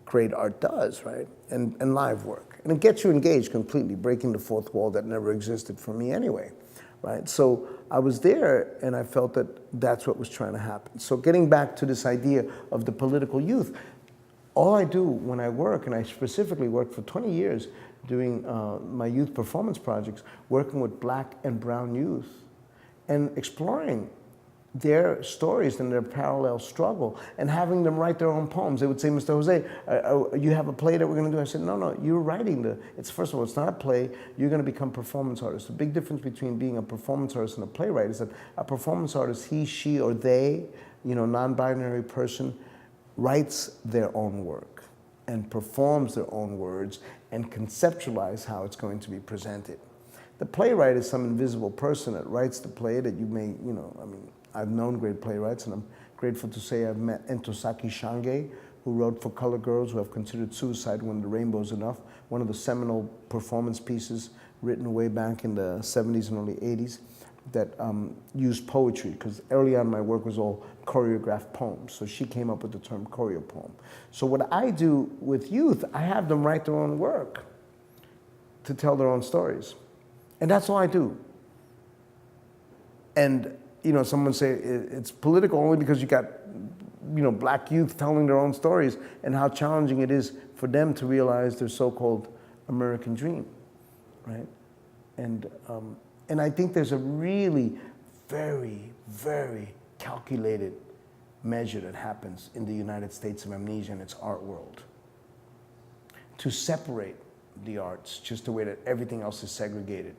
great art does, right? And live work. And it gets you engaged completely, breaking the fourth wall that never existed for me anyway, right? So I was there and I felt that that's what was trying to happen. So getting back to this idea of the political youth, all I do when I work, and I specifically worked for 20 years doing my youth performance projects, working with black and brown youth and exploring their stories and their parallel struggle and having them write their own poems. They would say, Mr. Jose, you have a play that we're going to do? I said, no, you're writing it's first of all, it's not a play, you're going to become performance artists. The big difference between being a performance artist and a playwright is that a performance artist, he, she, or they, you know, non-binary person, writes their own work and performs their own words and conceptualize how it's going to be presented. The playwright is some invisible person that writes the play that you may, you know, I mean, I've known great playwrights, and I'm grateful to say I've met Entosaki Shange, who wrote For Color Girls, who have considered Suicide When the Rainbow's Enough, one of the seminal performance pieces written way back in the 70s and early 80s that used poetry, because early on my work was all choreographed poems. So she came up with the term choreo poem. So what I do with youth, I have them write their own work to tell their own stories. And that's all I do. And you know, someone say it's political only because you got, you know, black youth telling their own stories and how challenging it is for them to realize their so-called American dream, right? And I think there's a really very, very calculated measure that happens in the United States of amnesia and its art world. To separate the arts just the way that everything else is segregated.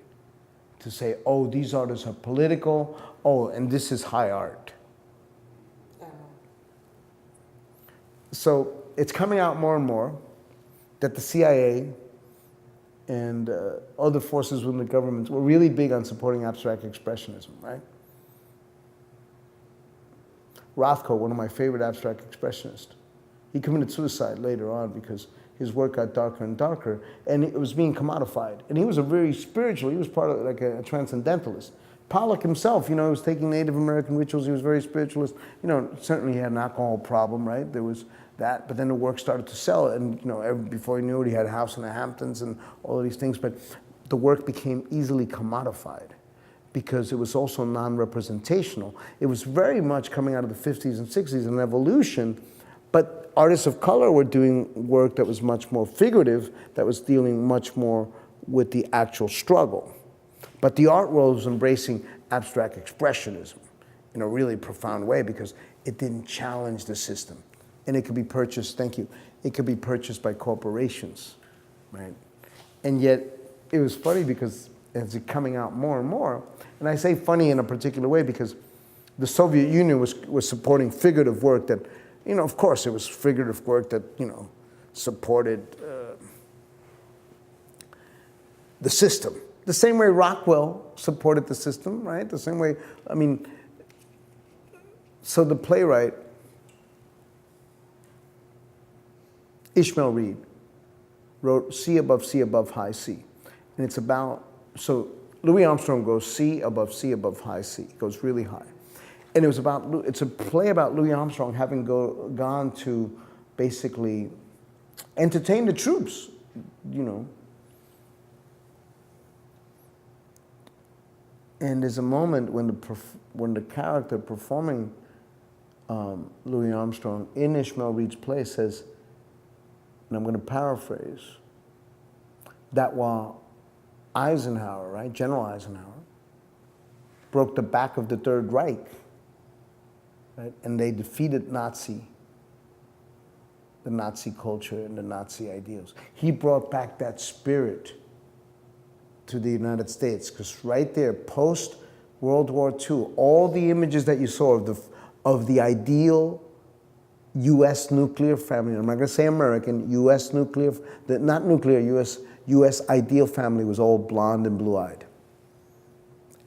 To say, oh, these artists are political, oh, and this is high art. So it's coming out more and more that the CIA and other forces within the government were really big on supporting abstract expressionism, right? Rothko, one of my favorite abstract expressionists, he committed suicide later on because his work got darker and darker, and it was being commodified. And he was a very spiritual, he was part of like a transcendentalist. Pollock himself, you know, he was taking Native American rituals, he was very spiritualist. You know, certainly he had an alcohol problem, right? There was that, but then the work started to sell, and you know, before he knew it, he had a house in the Hamptons and all of these things, but the work became easily commodified because it was also non-representational. It was very much coming out of the 50s and 60s, an evolution, but artists of color were doing work that was much more figurative, that was dealing much more with the actual struggle. But the art world was embracing abstract expressionism in a really profound way because it didn't challenge the system. And it could be purchased, thank you, it could be purchased by corporations, right? And yet, it was funny because it's coming out more and more, and I say funny in a particular way because the Soviet Union was supporting figurative work that, you know, of course it was figurative work that, you know, supported the system. The same way Rockwell supported the system, right? The same way, I mean, so the playwright, Ishmael Reed, wrote Sea Above, High Sea. And it's about, so Louis Armstrong goes sea above, high sea. It goes really high. And it was about, it's a play about Louis Armstrong having gone to basically entertain the troops, you know. And there's a moment when the character performing Louis Armstrong in Ishmael Reed's play says, and I'm going to paraphrase, that while Eisenhower, right, General Eisenhower, broke the back of the Third Reich, right, and they defeated the Nazi culture and the Nazi ideals. He brought back that spirit to the United States, because right there, post World War II, all the images that you saw of the ideal U.S. nuclear family, I'm not going to say American, U.S. nuclear, not nuclear, U.S. ideal family was all blonde and blue-eyed.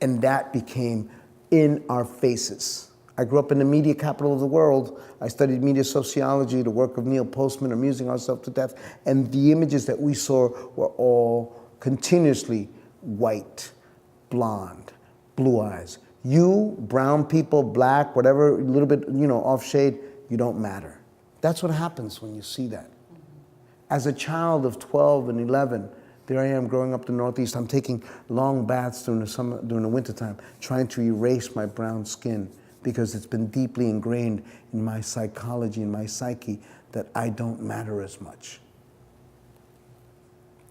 And that became in our faces. I grew up in the media capital of the world. I studied media sociology, the work of Neil Postman, Amusing Ourselves to Death, and the images that we saw were all continuously white, blonde, blue eyes. You, brown people, black, whatever, a little bit, off shade, you don't matter. That's what happens when you see that. As a child of 12 and 11, there I am growing up in the Northeast. I'm taking long baths during the wintertime, trying to erase my brown skin because it's been deeply ingrained in my psychology, in my psyche, that I don't matter as much.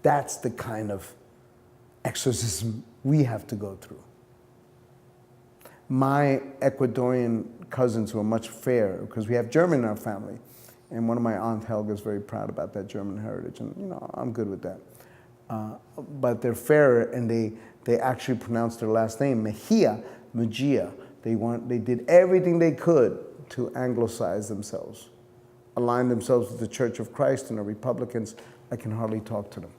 That's the kind of exorcism we have to go through. My Ecuadorian cousins who are much fairer, because we have German in our family, and one of my Aunt Helga is very proud about that German heritage, and I'm good with that. But they're fairer, and they actually pronounce their last name Mejia. They did everything they could to anglicize themselves, align themselves with the Church of Christ, and are Republicans. I can hardly talk to them.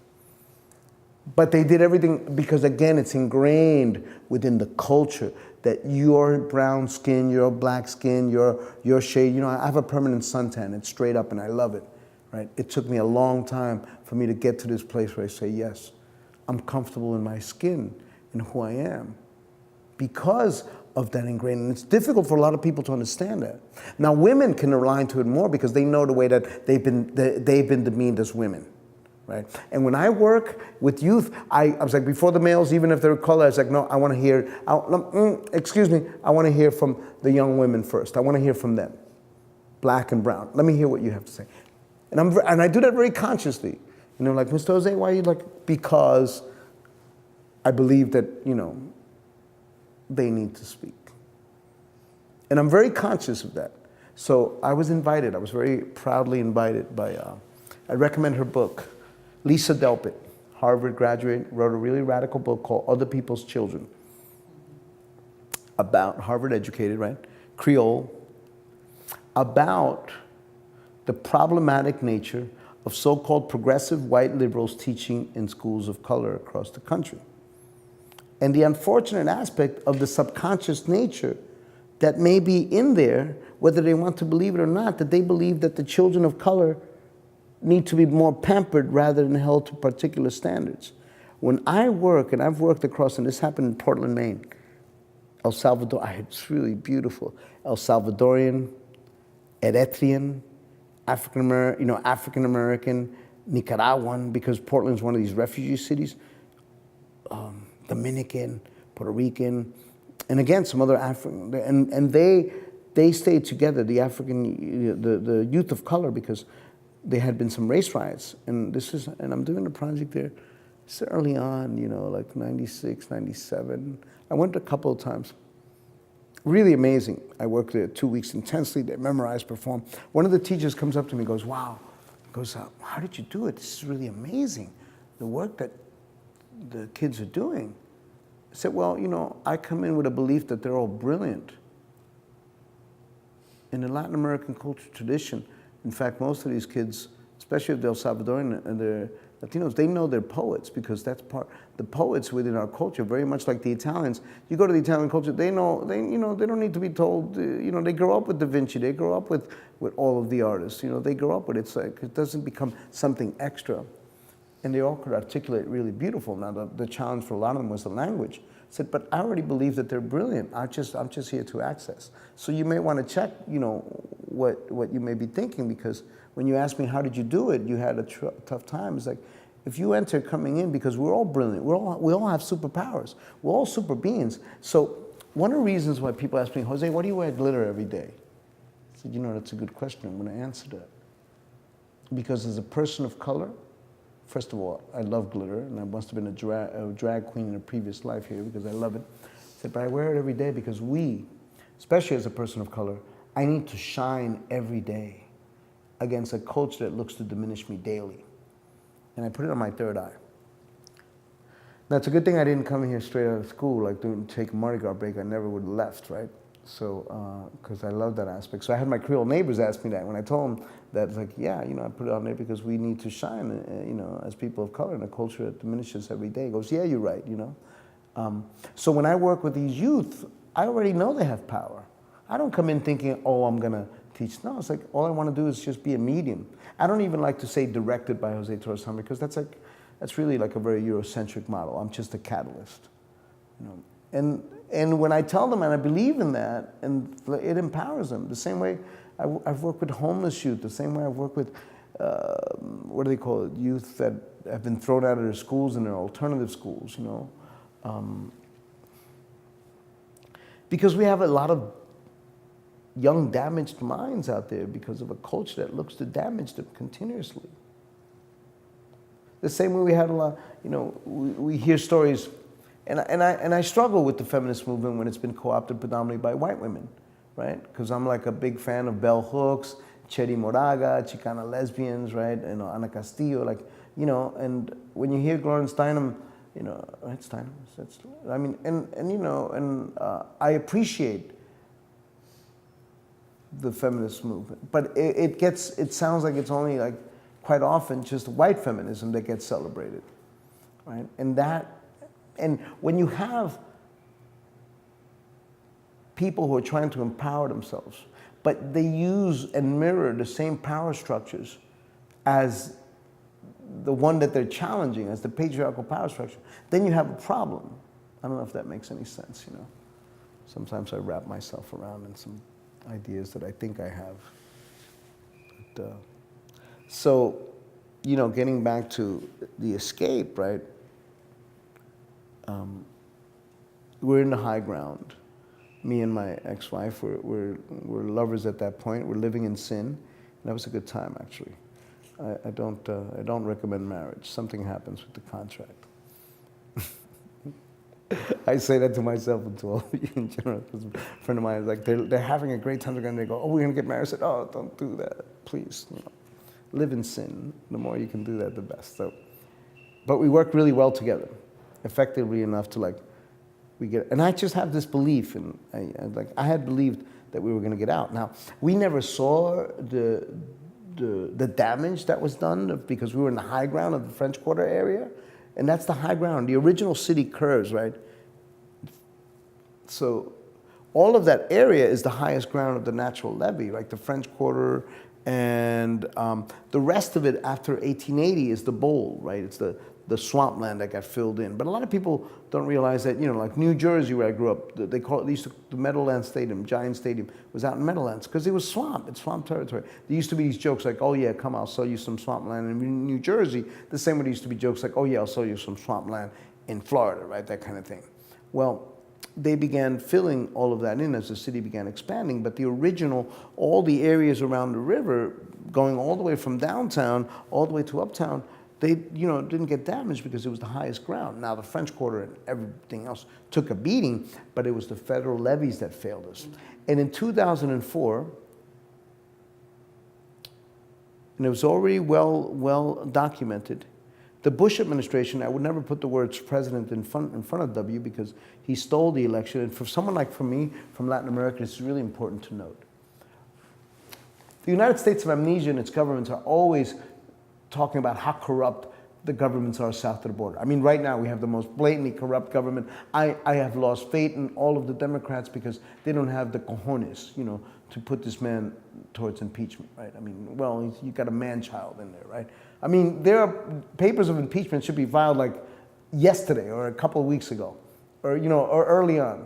But they did everything because, again, it's ingrained within the culture that your brown skin, your black skin, your shade. I have a permanent suntan. It's straight up, and I love it. Right? It took me a long time for me to get to this place where I say, yes, I'm comfortable in my skin and who I am because of that ingrained. And it's difficult for a lot of people to understand that. Now, women can rely into it more because they know the way that they've been demeaned as women. Right? And when I work with youth, I was like, before the males, even if they're of color, I was like, no, I want to hear, I want to hear from the young women first. I want to hear from them, black and brown. Let me hear what you have to say. And I do that very consciously. Like, Mr. Jose, why are you like, because I believe that, they need to speak. And I'm very conscious of that. So I was very proudly invited by, I recommend her book. Lisa Delpit, Harvard graduate, wrote a really radical book called Other People's Children, about Harvard educated, right? Creole, about the problematic nature of so-called progressive white liberals teaching in schools of color across the country. And the unfortunate aspect of the subconscious nature that may be in there, whether they want to believe it or not, that they believe that the children of color need to be more pampered rather than held to particular standards. When I work, and I've worked across, and this happened in Portland, Maine, El Salvador, it's really beautiful. El Salvadorian, Eritrean, African-American, Nicaraguan, because Portland's one of these refugee cities, Dominican, Puerto Rican, and again, some other African, and they stayed together, the youth of color, because there had been some race riots, and I'm doing a project there. It's early on, like 96, 97. I went a couple of times. Really amazing. I worked there 2 weeks intensely. They memorized, performed. One of the teachers comes up to me and goes, wow. Goes, how did you do it? This is really amazing, the work that the kids are doing. I said, well, I come in with a belief that they're all brilliant. In the Latin American culture tradition, in fact, most of these kids, especially if they're Salvadorian and they're Latinos, they know they're poets because that's the poets within our culture, very much like the Italians. You go to the Italian culture, they don't need to be told, they grow up with Da Vinci, they grow up with all of the artists, they grow up with it. It's like, it doesn't become something extra. And they all could articulate really beautiful. Now, the challenge for a lot of them was the language. I said, but I already believe that they're brilliant. I'm just here to access. So you may want to check, what you may be thinking, because when you ask me, how did you do it? You had a tough time. It's like, if you enter coming in, because we're all brilliant, we all have superpowers. We're all super beings. So one of the reasons why people ask me, Jose, why do you wear glitter every day? I said, that's a good question. I'm going to answer that. Because as a person of color, first of all, I love glitter, and I must have been a drag queen in a previous life here because I love it. I said, but I wear it every day because especially as a person of color, I need to shine every day against a culture that looks to diminish me daily. And I put it on my third eye. Now, it's a good thing I didn't come here straight out of school, like take a Mardi Gras break. I never would have left, right? So, because I love that aspect. So I had my Creole neighbors ask me that. When I told them that, it's like, yeah, I put it on there because we need to shine, as people of color in a culture that diminishes every day. He goes, yeah, you're right, So when I work with these youth, I already know they have power. I don't come in thinking, oh, I'm going to teach. No, it's like all I want to do is just be a medium. I don't even like to say directed by Jose Torres because that's really like a very Eurocentric model. I'm just a catalyst, you know. And when I tell them, and I believe in that, and it empowers them. The same way I've worked with homeless youth, the same way I've worked with, what do they call it, youth that have been thrown out of their schools and their alternative schools, you know. Because we have a lot of young damaged minds out there because of a culture that looks to damage them continuously. The same way we had a lot, you know, we hear stories, and I struggle with the feminist movement when it's been co-opted predominantly by white women, right? Because I'm like a big fan of bell hooks, Cheri Moraga, Chicana lesbians, right? And Ana Castillo, like, you know, and when you hear Gloria Steinem, you know, right, Steinem, I mean, and you know, and I appreciate the feminist movement, but it sounds like it's only like quite often just white feminism that gets celebrated, right? And when you have people who are trying to empower themselves, but they use and mirror the same power structures as the one that they're challenging, as the patriarchal power structure, then you have a problem. I don't know if that makes any sense, you know. Sometimes I wrap myself around in some ideas that I think I have. But, so, you know, getting back to the escape, right? We're in the high ground. Me and my ex-wife were lovers at that point. We're living in sin. And that was a good time, actually. I don't recommend marriage. Something happens with the contract. I say that to myself and to all of you in general. Because a friend of mine is like, they're having a great time together, and they go, oh, we're going to get married. I said, oh, don't do that, please. You know, live in sin. The more you can do that, the best. So, but we work really well together, effectively enough to like, and I just have this belief, and I had believed that we were going to get out. Now, we never saw the damage that was done because we were in the high ground of the French Quarter area, and that's the high ground. The original city curves, right? So all of that area is the highest ground of the natural levee, like the French Quarter, and the rest of it after 1880 is the bowl, right? It's the swampland that got filled in. But a lot of people don't realize that, you know, like New Jersey, where I grew up, they call it, the Meadowlands Stadium, Giant Stadium, was out in Meadowlands, because it was swamp. It's swamp territory. There used to be these jokes like, oh yeah, come, I'll sell you some swampland in New Jersey. The same way there used to be jokes like, oh yeah, I'll sell you some swampland in Florida, right? That kind of thing. Well, they began filling all of that in as the city began expanding, but the original, all the areas around the river, going all the way from downtown, all the way to uptown, they, you know, didn't get damaged because it was the highest ground. Now, the French Quarter and everything else took a beating, but it was the federal levies that failed us. And in 2004, and it was already well documented, the Bush administration, I would never put the words president in front of W because he stole the election. And for someone like for me, from Latin America, it's really important to note. The United States of Amnesia and its governments are always talking about how corrupt the governments are south of the border. I mean, right now we have the most blatantly corrupt government. I have lost faith in all of the Democrats because they don't have the cojones, you know, to put this man towards impeachment, right? I mean, well, you got a man-child in there, right? I mean, there are papers of impeachment should be filed like yesterday or a couple of weeks ago, or, you know, or early on.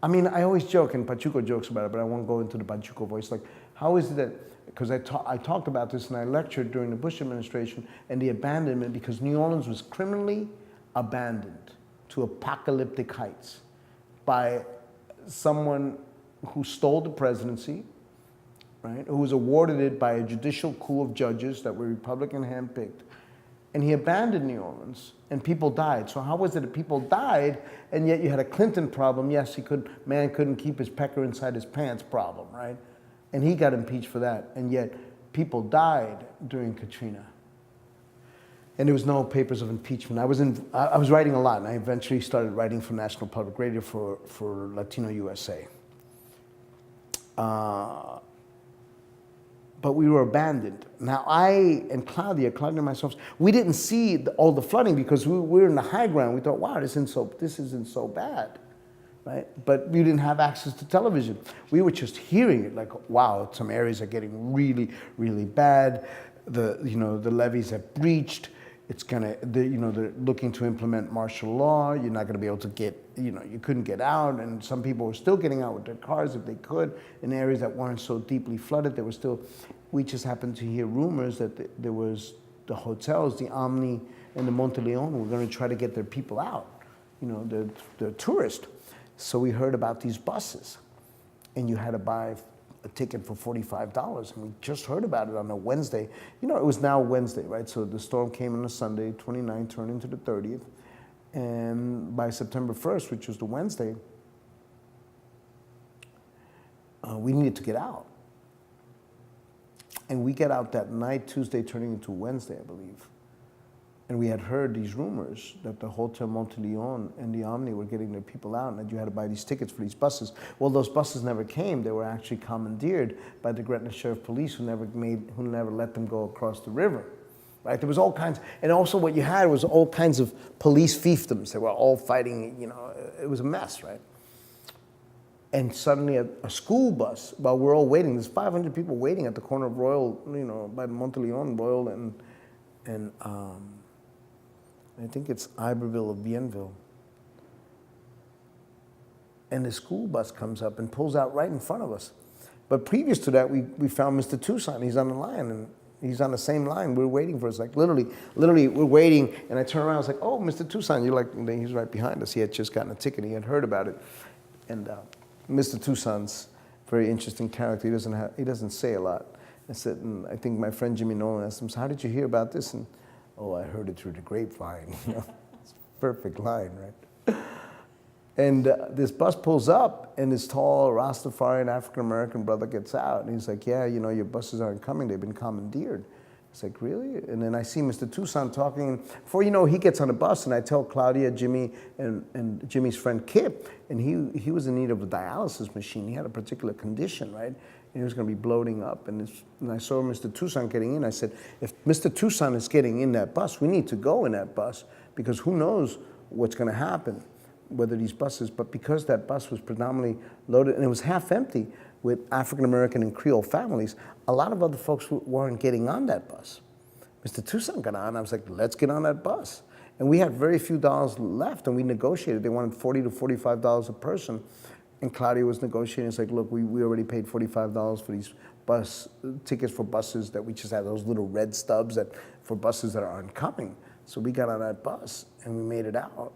I mean, I always joke, and Pachuco jokes about it, but I won't go into the Pachuco voice. Like, how is it that, because I talked about this and I lectured during the Bush administration and the abandonment, because New Orleans was criminally abandoned to apocalyptic heights by someone who stole the presidency, right, who was awarded it by a judicial coup of judges that were Republican handpicked, and he abandoned New Orleans, and people died. So how was it that people died, and yet you had a Clinton problem? Yes, man couldn't keep his pecker inside his pants problem, right? And he got impeached for that, and yet people died during Katrina. And there was no papers of impeachment. I was writing a lot, and I eventually started writing for National Public Radio for Latino USA. But we were abandoned. Now I and Claudia and myself, we didn't see all the flooding because we were in the high ground. We thought, wow, this isn't so bad, right? But we didn't have access to television. We were just hearing it, like, wow, some areas are getting really, really bad. The levees have breached. It's gonna, they're looking to implement martial law. You're not gonna be able to get, you couldn't get out, and some people were still getting out with their cars if they could in areas that weren't so deeply flooded. There was still, we just happened to hear rumors that there was the hotels, the Omni and the Monte Leon were gonna try to get their people out, the tourists. So we heard about these buses, and you had to buy a ticket for $45, and we just heard about it on a Wednesday. It was now Wednesday, right? So the storm came on a Sunday, 29th, turned into the 30th, and by September 1st, which was the Wednesday, we needed to get out. And we get out that night, Tuesday turning into Wednesday, I believe. And we had heard these rumors that the Hotel Monte Leon and the Omni were getting their people out, and that you had to buy these tickets for these buses. Well, those buses never came. They were actually commandeered by the Gretna Sheriff Police, who never let them go across the river. Right? There was all kinds, and also what you had was all kinds of police fiefdoms. They were all fighting. It was a mess, right? And suddenly a school bus, while we're all waiting, there's 500 people waiting at the corner of Royal, by the Monte Leon, Royal and I think it's Iberville or Bienville. And the school bus comes up and pulls out right in front of us. But previous to that, we found Mr. Tucson. He's on the line, and he's on the same line. We're waiting for us, like literally, we're waiting. And I turn around, I was like, oh, Mr. Tucson, you're like, and then he's right behind us. He had just gotten a ticket. He had heard about it. And Mr. Tucson's a very interesting character. He doesn't say a lot. I said, and I think my friend Jimmy Nolan asked him, so how did you hear about this? And oh, I heard it through the grapevine. It's a perfect line, right? And this bus pulls up, and this tall Rastafarian African-American brother gets out. And he's like, yeah, your buses aren't coming. They've been commandeered. It's like, really? And then I see Mr. Tucson talking. And before you know, he gets on the bus, and I tell Claudia, Jimmy, and Jimmy's friend Kip, and he was in need of a dialysis machine. He had a particular condition, right? And he was going to be bloating up. And I saw Mr. Tucson getting in. I said, if Mr. Tucson is getting in that bus, we need to go in that bus, because who knows what's going to happen, whether these buses, but because that bus was predominantly loaded, and it was half empty with African-American and Creole families, a lot of other folks weren't getting on that bus. Mr. Tucson got on. I was like, let's get on that bus. And we had very few dollars left, and we negotiated. They wanted $40 to $45 a person. And Claudia was negotiating. It's like, look, we already paid $45 for these bus tickets for buses that we just had those little red stubs for buses that are oncoming. So we got on that bus, and we made it out.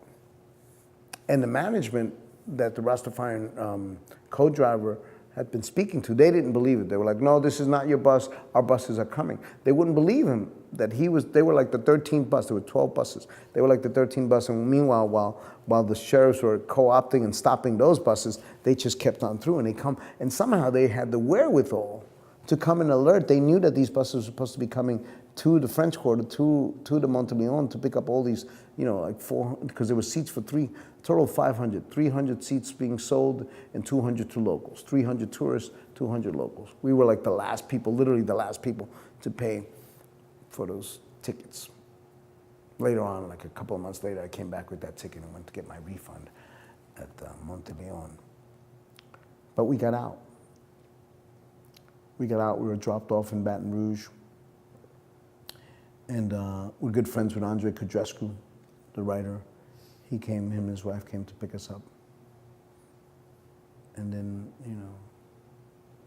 And the management that the Rastafarian co-driver had been speaking to, they didn't believe it. They were like, no, this is not your bus. Our buses are coming. They wouldn't believe him that they were like the 13th bus. There were 12 buses. They were like the 13th bus. And meanwhile, while the sheriffs were co-opting and stopping those buses, they just kept on through. And somehow they had the wherewithal to come and alert. They knew that these buses were supposed to be coming to the French Quarter, to the Monte Leon, to pick up all these, like 400, because there were seats for total 500, 300 seats being sold and 200 to locals, 300 tourists, 200 locals. We were like the last people, literally the last people to pay for those tickets. Later on, like a couple of months later, I came back with that ticket and went to get my refund at Monte Leon. But we got out. We were dropped off in Baton Rouge. And we're good friends with Andre Codrescu, the writer. Him and his wife came to pick us up. And then,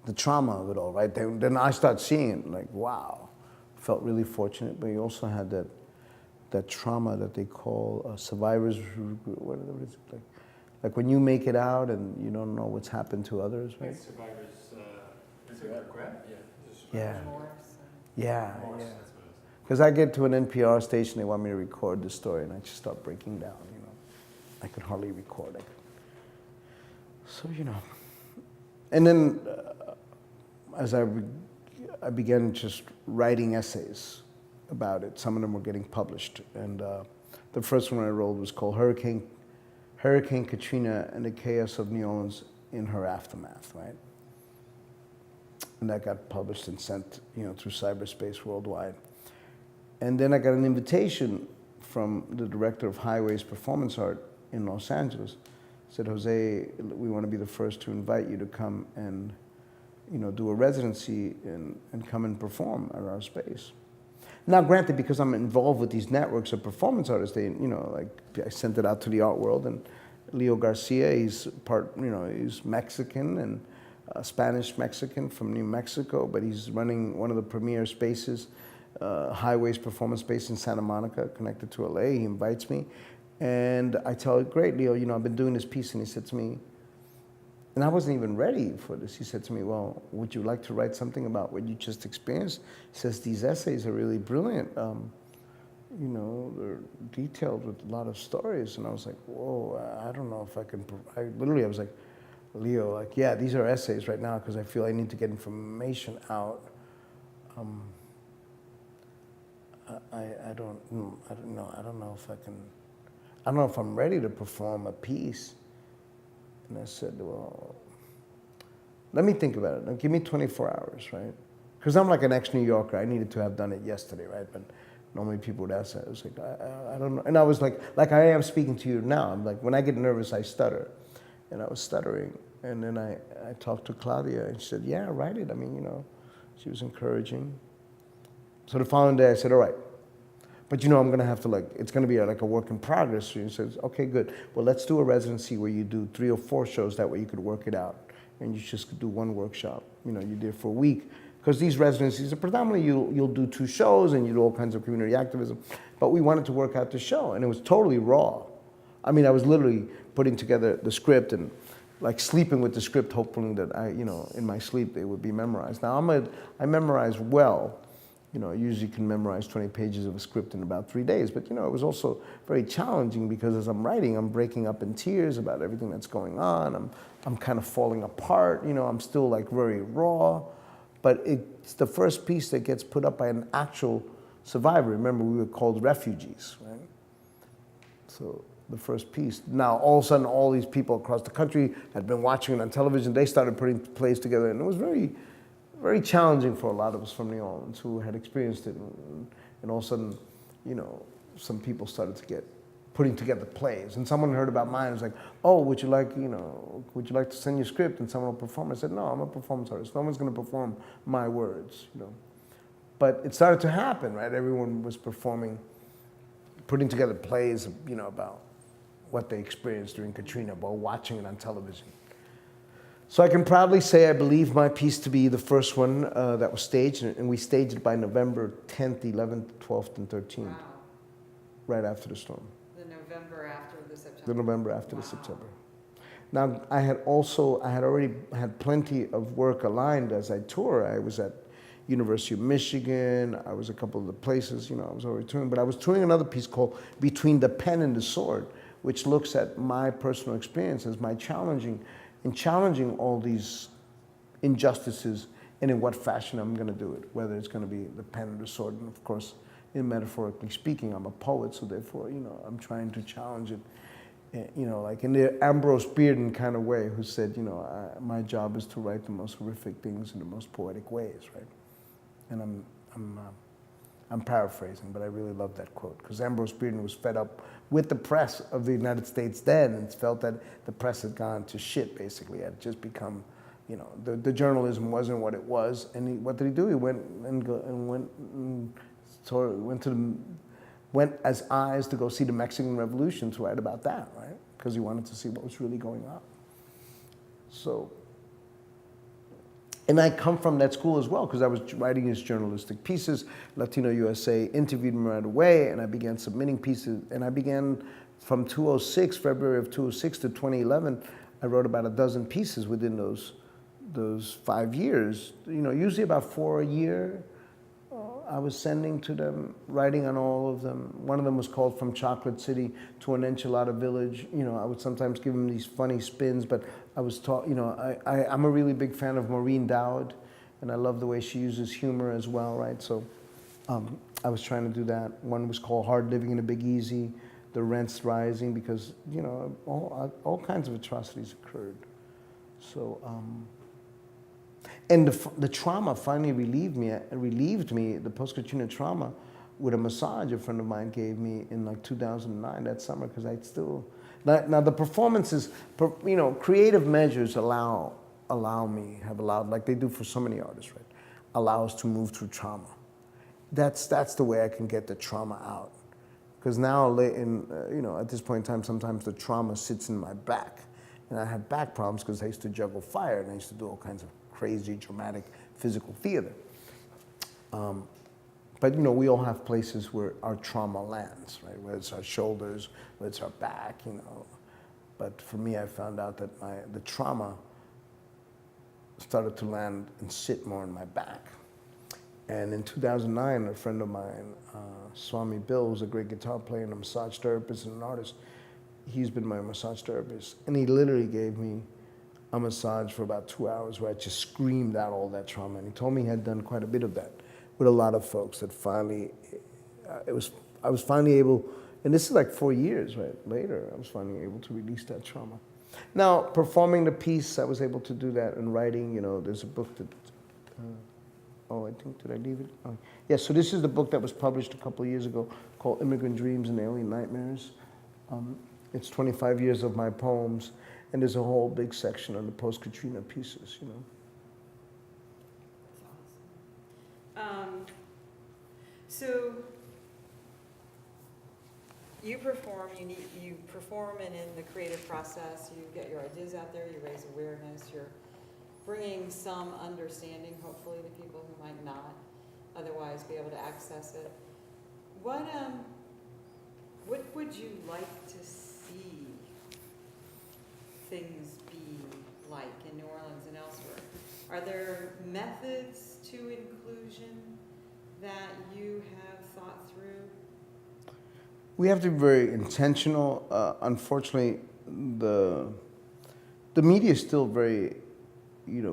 the trauma of it all, right? Then I start seeing it, like, wow. Felt really fortunate, but you also had that trauma that they call survivors, what is it, like when you make it out and you don't know what's happened to others, right? Survivors, regret? Yeah. Remorse. Yeah. Because I get to an NPR station, they want me to record the story, and I just start breaking down, I could hardly record it. So, And then as I began just writing essays about it. Some of them were getting published. And the first one I wrote was called Hurricane Katrina and the Chaos of New Orleans in Her Aftermath, right? And that got published and sent, through cyberspace worldwide. And then I got an invitation from the director of Highways Performance Art in Los Angeles, said, Jose, we want to be the first to invite you to come and, do a residency and come and perform at our space. Now, granted, because I'm involved with these networks of performance artists, they, like I sent it out to the art world, and Leo Garcia, he's he's Mexican and Spanish Mexican from New Mexico, but he's running one of the premier spaces, Highways performance space in Santa Monica, connected to LA. He invites me, and I tell him, great, Leo, I've been doing this piece, and he said to me, and I wasn't even ready for this. He said to me, well, would you like to write something about what you just experienced? He says, these essays are really brilliant. They're detailed with a lot of stories. And I was like, whoa, I don't know if I can, I was like, Leo, like, yeah, these are essays right now because I feel I need to get information out. I don't know if I can, I don't know if I'm ready to perform a piece. And I said, well, let me think about it. Now, give me 24 hours, right? Because I'm like an ex-New Yorker. I needed to have done it yesterday, right? But normally people would ask that. I was like, I don't know. And I was like I am speaking to you now. I'm like, when I get nervous, I stutter. And I was stuttering. And then I talked to Claudia, and she said, yeah, write it. I mean, she was encouraging. So the following day, I said, all right. But I'm going to have to it's going to be like a work in progress. So he says, okay, good. Well, let's do a residency where you do 3 or 4 shows. That way you could work it out. And you just do one workshop. You did it for a week. Because these residencies are predominantly, you'll do 2 shows and you do all kinds of community activism. But we wanted to work out the show, and it was totally raw. I mean, I was literally putting together the script and sleeping with the script, hoping that in my sleep they would be memorized. Now, I memorize well. I usually can memorize 20 pages of a script in about 3 days. But, it was also very challenging because as I'm writing, I'm breaking up in tears about everything that's going on. I'm kind of falling apart. I'm still very raw. But it's the first piece that gets put up by an actual survivor. Remember, we were called refugees, right? So the first piece. Now, all of a sudden, all these people across the country had been watching it on television. They started putting plays together, and it was very, very challenging for a lot of us from New Orleans who had experienced it. And all of a sudden, some people started to get putting together plays. And someone heard about mine and was like, oh, would you like to send your script and someone will perform? I said, no, I'm a performance artist. No one's going to perform my words, But it started to happen, right? Everyone was performing, putting together plays, about what they experienced during Katrina while watching it on television. So I can proudly say I believe my piece to be the first one that was staged, and we staged it by November 10th, 11th, 12th, and 13th, Wow. right after the storm. The November after the September. The November after Wow. the September. Now, I had already had plenty of work aligned as I tour. I was at University of Michigan. I was a couple of the places, I was already touring. But I was touring another piece called Between the Pen and the Sword, which looks at my personal experiences, challenging all these injustices, and in what fashion I'm going to do it, whether it's going to be the pen or the sword. And of course, metaphorically speaking, I'm a poet, so therefore, I'm trying to challenge it, like in the Ambrose Bierden kind of way, who said, my job is to write the most horrific things in the most poetic ways, right? And I'm paraphrasing, but I really love that quote, because Ambrose Bierden was fed up with the press of the United States then, and felt that the press had gone to shit, basically. It had just become, the journalism wasn't what it was. And what did he do? He went went as eyes to go see the Mexican Revolution to write about that, right? Because he wanted to see what was really going on. So, and I come from that school as well, because I was writing his journalistic pieces. Latino USA interviewed me right away, and I began submitting pieces. And I began from February of 2006 to 2011, I wrote about a dozen pieces within those 5 years. Usually about 4 a year. I was sending to them, writing on all of them. One of them was called From Chocolate City to an Enchilada Village. I would sometimes give them these funny spins, but I was taught, I'm a really big fan of Maureen Dowd, and I love the way she uses humor as well, right? So I was trying to do that. One was called Hard Living in a Big Easy, the rents rising, because, all kinds of atrocities occurred. So, and the trauma finally relieved me, the post-Katrina trauma, with a massage a friend of mine gave me in like 2009, that summer, because I still, now the performances, creative measures have allowed, like they do for so many artists, right? Allow us to move through trauma. That's the way I can get the trauma out. Because now, at this point in time, sometimes the trauma sits in my back. And I have back problems because I used to juggle fire and I used to do all kinds of crazy, dramatic, physical theater. But we all have places where our trauma lands, right? Whether it's our shoulders, whether it's our back, But for me, I found out that the trauma started to land and sit more in my back. And in 2009, a friend of mine, Swami Bill, who's a great guitar player and a massage therapist and an artist, he's been my massage therapist. And he literally gave me a massage for about 2 hours where I just screamed out all that trauma. And he told me he had done quite a bit of that with a lot of folks that finally, I was finally able, and this is like 4 years later, I was finally able to release that trauma. Now, performing the piece, I was able to do that, and writing, there's a book that, did I leave it? Oh. Yeah, so this is the book that was published a couple of years ago called Immigrant Dreams and Alien Nightmares. It's 25 years of my poems, and there's a whole big section on the post-Katrina pieces, That's awesome. So you perform, you perform, and in the creative process, you get your ideas out there, you raise awareness, you're bringing some understanding, hopefully, to people who might not otherwise be able to access it. What would you like to see things be like in New Orleans and elsewhere? Are there methods to inclusion that you have thought through? We have to be very intentional. Unfortunately, the media is still very,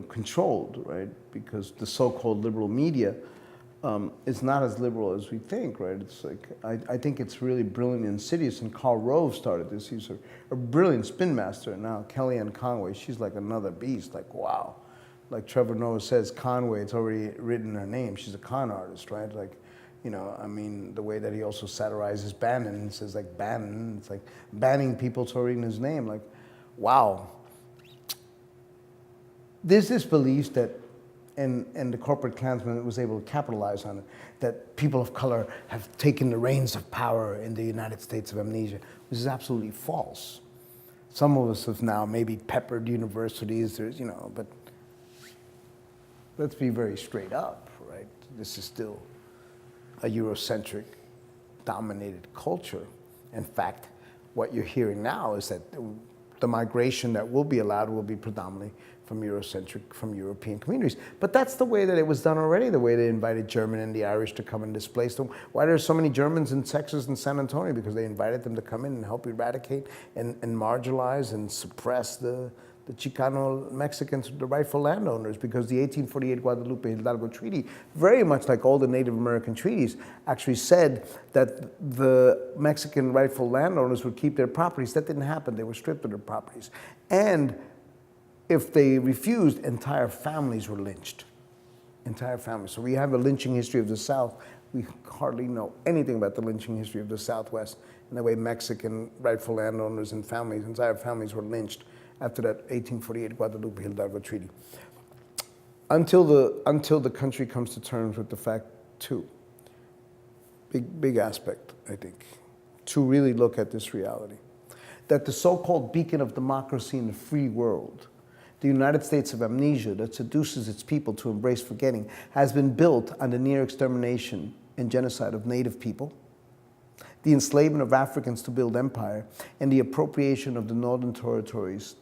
controlled, right? Because the so-called liberal media is not as liberal as we think, right? It's like, I think it's really brilliant and insidious, and Karl Rove started this. He's a brilliant spin master. And now Kellyanne Conway, she's like another beast, like, wow. Like Trevor Noah says, Conway, it's already written in her name. She's a con artist, right? Like, the way that he also satirizes Bannon and says, like, Bannon, it's like banning people, it's already in his name. Like, wow. There's this belief that, and the corporate Klansman was able to capitalize on it, that people of color have taken the reins of power in the United States of amnesia, which is absolutely false. Some of us have now maybe peppered universities, but let's be very straight up, right? This is still a Eurocentric dominated culture. In fact, what you're hearing now is that the migration that will be allowed will be predominantly from European communities. But that's the way that it was done already, the way they invited German and the Irish to come and displace them. Why there are so many Germans in Texas and San Antonio? Because they invited them to come in and help eradicate and marginalize and suppress the Chicano Mexicans, the rightful landowners, because the 1848 Guadalupe Hidalgo Treaty, very much like all the Native American treaties, actually said that the Mexican rightful landowners would keep their properties. That didn't happen. They were stripped of their properties. And if they refused, entire families were lynched. Entire families. So we have a lynching history of the South. We hardly know anything about the lynching history of the Southwest, and the way Mexican rightful landowners and families, entire families were lynched after that 1848 Guadalupe Hidalgo Treaty. Until the country comes to terms with the fact, too, big aspect, I think, to really look at this reality, that the so-called beacon of democracy in the free world, the United States of amnesia that seduces its people to embrace forgetting, has been built on the near extermination and genocide of Native people, the enslavement of Africans to build empire, and the appropriation of the northern territories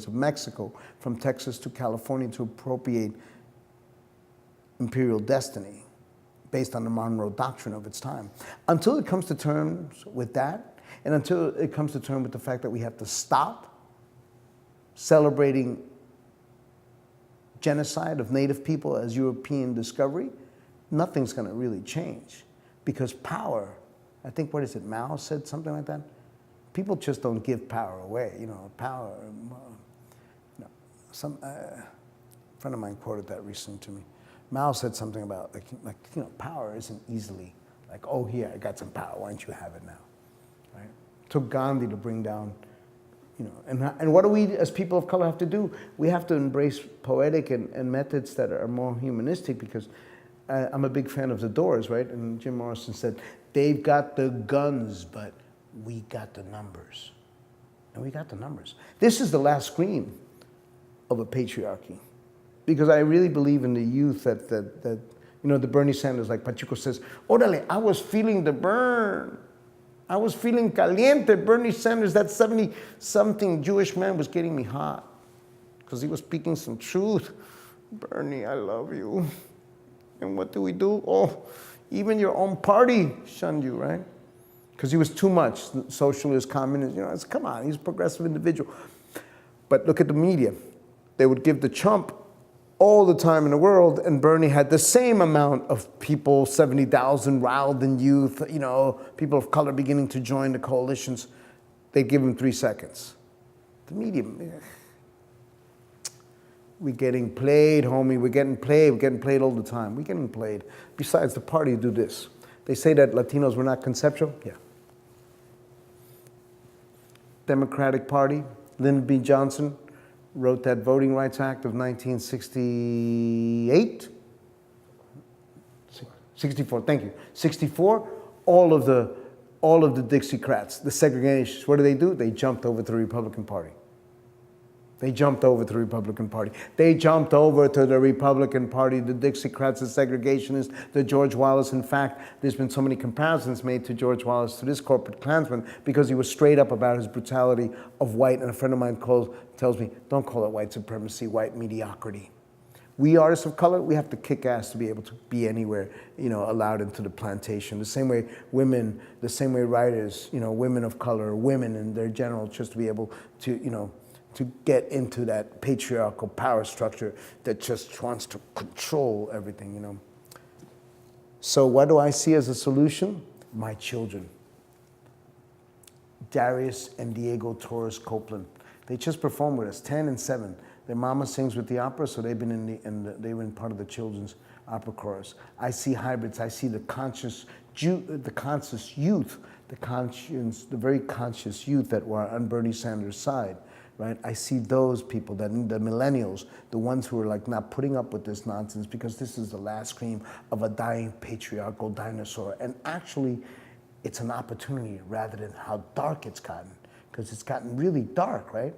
of Mexico from Texas to California to appropriate imperial destiny based on the Monroe Doctrine of its time. Until it comes to terms with that, and until it comes to terms with the fact that we have to stop celebrating genocide of Native people as European discovery, nothing's going to really change. Because power, I think, what is it, Mao said something like that? People just don't give power away, power. A friend of mine quoted that recently to me. Mao said something about, power isn't easily, Like, oh, here, I got some power. Why don't you have it now? Right? It took Gandhi to bring down, you know, and what do we as people of color have to do? We have to embrace poetic and methods that are more humanistic, because I'm a big fan of the Doors, right? And Jim Morrison said, they've got the guns, but we got the numbers. And we got the numbers. This is the last scream of a patriarchy. Because I really believe in the youth that you know, the Bernie Sanders, like Pachuco says, orale, I was feeling the burn. I was feeling caliente. Bernie Sanders, that 70-something Jewish man, was getting me hot because he was speaking some truth. Bernie, I love you. And what do we do? Oh, even your own party shunned you, right? Because he was too much, socialist, communist, you know, come on, he's a progressive individual. But look at the media. They would give the chump all the time in the world, and Bernie had the same amount of people, 70,000 riled in youth, you know, people of color beginning to join the coalitions. They'd give him 3 seconds. The media, we're getting played, homie, we're getting played all the time. We're getting played. Besides, the party do this. They say that Latinos were not conceptual. Yeah. Democratic Party, Lyndon B. Johnson wrote that Voting Rights Act of 1968? 64, thank you. 64, all of the Dixiecrats, the segregationists, what do? They jumped over to the Republican Party. They jumped over to the Republican Party. They jumped over to the Republican Party, the Dixiecrats, the segregationists, the George Wallace. In fact, there's been so many comparisons made to George Wallace to this corporate Klansman because he was straight up about his brutality of white. And a friend of mine tells me, don't call it white supremacy, white mediocrity. We artists of color, we have to kick ass to be able to be anywhere, you know, allowed into the plantation. The same way women, the same way writers, you know, women of color, women in their general, just to be able to, you know, to get into that patriarchal power structure that just wants to control everything, you know. So what do I see as a solution? My children. Darius and Diego Torres Copeland. They just performed with us, 10 and 7. Their mama sings with the opera, so they've been they've been part of the children's opera chorus. I see hybrids. I see the conscious youth, the very conscious youth that were on Bernie Sanders' side. Right? I see those people, the millennials, the ones who are like not putting up with this nonsense because this is the last scream of a dying patriarchal dinosaur. And actually, it's an opportunity rather than how dark it's gotten, because it's gotten really dark, right?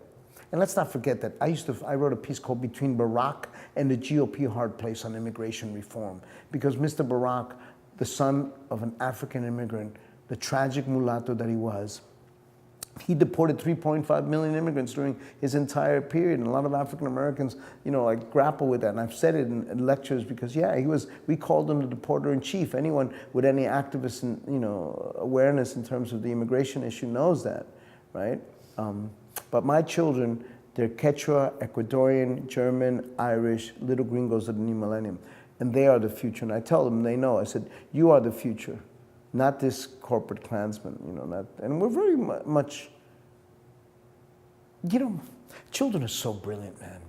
And let's not forget that I wrote a piece called Between Barack and the GOP Hard Place on Immigration Reform, because Mr. Barack, the son of an African immigrant, the tragic mulatto that he was, he deported 3.5 million immigrants during his entire period, and a lot of African Americans, you know, like grapple with that. And I've said it in lectures because, yeah, we called him the deporter in chief. Anyone with any activist and, you know, awareness in terms of the immigration issue knows that, right? But my children, they're Quechua, Ecuadorian, German, Irish, little gringos of the new millennium, and they are the future. And I tell them, they know. I said, you are the future. Not this corporate Klansman, you know, and we're very much, you know, children are so brilliant, man.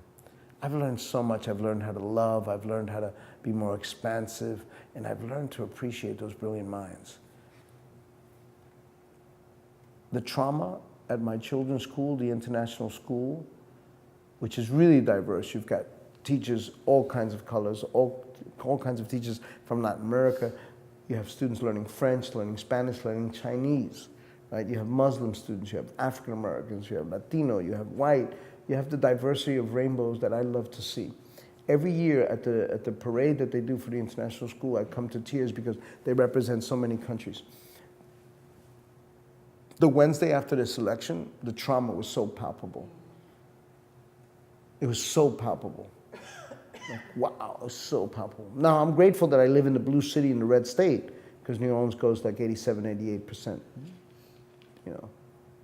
I've learned so much. I've learned how to love. I've learned how to be more expansive, and I've learned to appreciate those brilliant minds. The trauma at my children's school, the international school, which is really diverse. You've got teachers, all kinds of colors, all kinds of teachers from Latin America. You have students learning French, learning Spanish, learning Chinese, right? You have Muslim students, you have African Americans, you have Latino, you have white, you have the diversity of rainbows that I love to see. Every year at the parade that they do for the international school, I come to tears because they represent so many countries. The Wednesday after the selection, the trauma was so palpable. It was so palpable. Like, wow, it's so palpable. Now, I'm grateful that I live in the blue city in the red state, because New Orleans goes like 87, 88%, you know,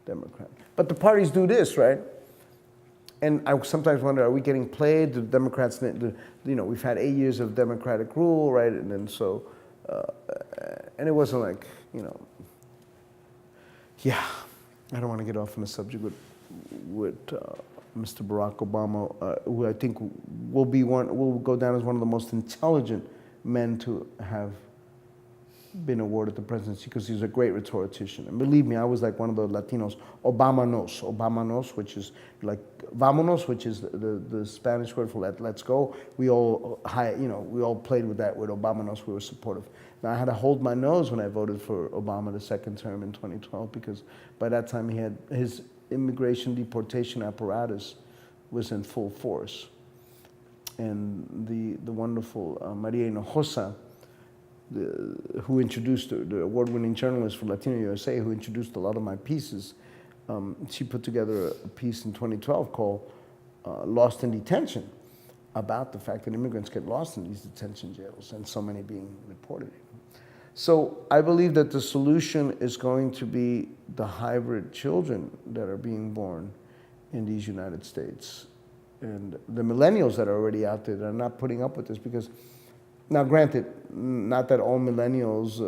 Democrat. But the parties do this, right? And I sometimes wonder, are we getting played? The Democrats, you know, we've had 8 years of Democratic rule, right? And then so, and it wasn't like, you know, yeah, I don't want to get off on the subject with Mr. Barack Obama, who I think will go down as one of the most intelligent men to have been awarded the presidency because he's a great rhetorician. And believe me, I was like one of the Latinos, Obama nos, which is like vámonos, which is the Spanish word for let's go. We all, we all played with that word, Obama nos, we were supportive. Now I had to hold my nose when I voted for Obama the second term in 2012 because by that time he had his immigration deportation apparatus was in full force. And the wonderful Maria Hinojosa, who introduced the award-winning journalist for Latino USA, who introduced a lot of my pieces, she put together a piece in 2012 called Lost in Detention, about the fact that immigrants get lost in these detention jails and so many being deported. So I believe that the solution is going to be the hybrid children that are being born in these United States. And the millennials that are already out there that are not putting up with this because, now granted, not that all millennials,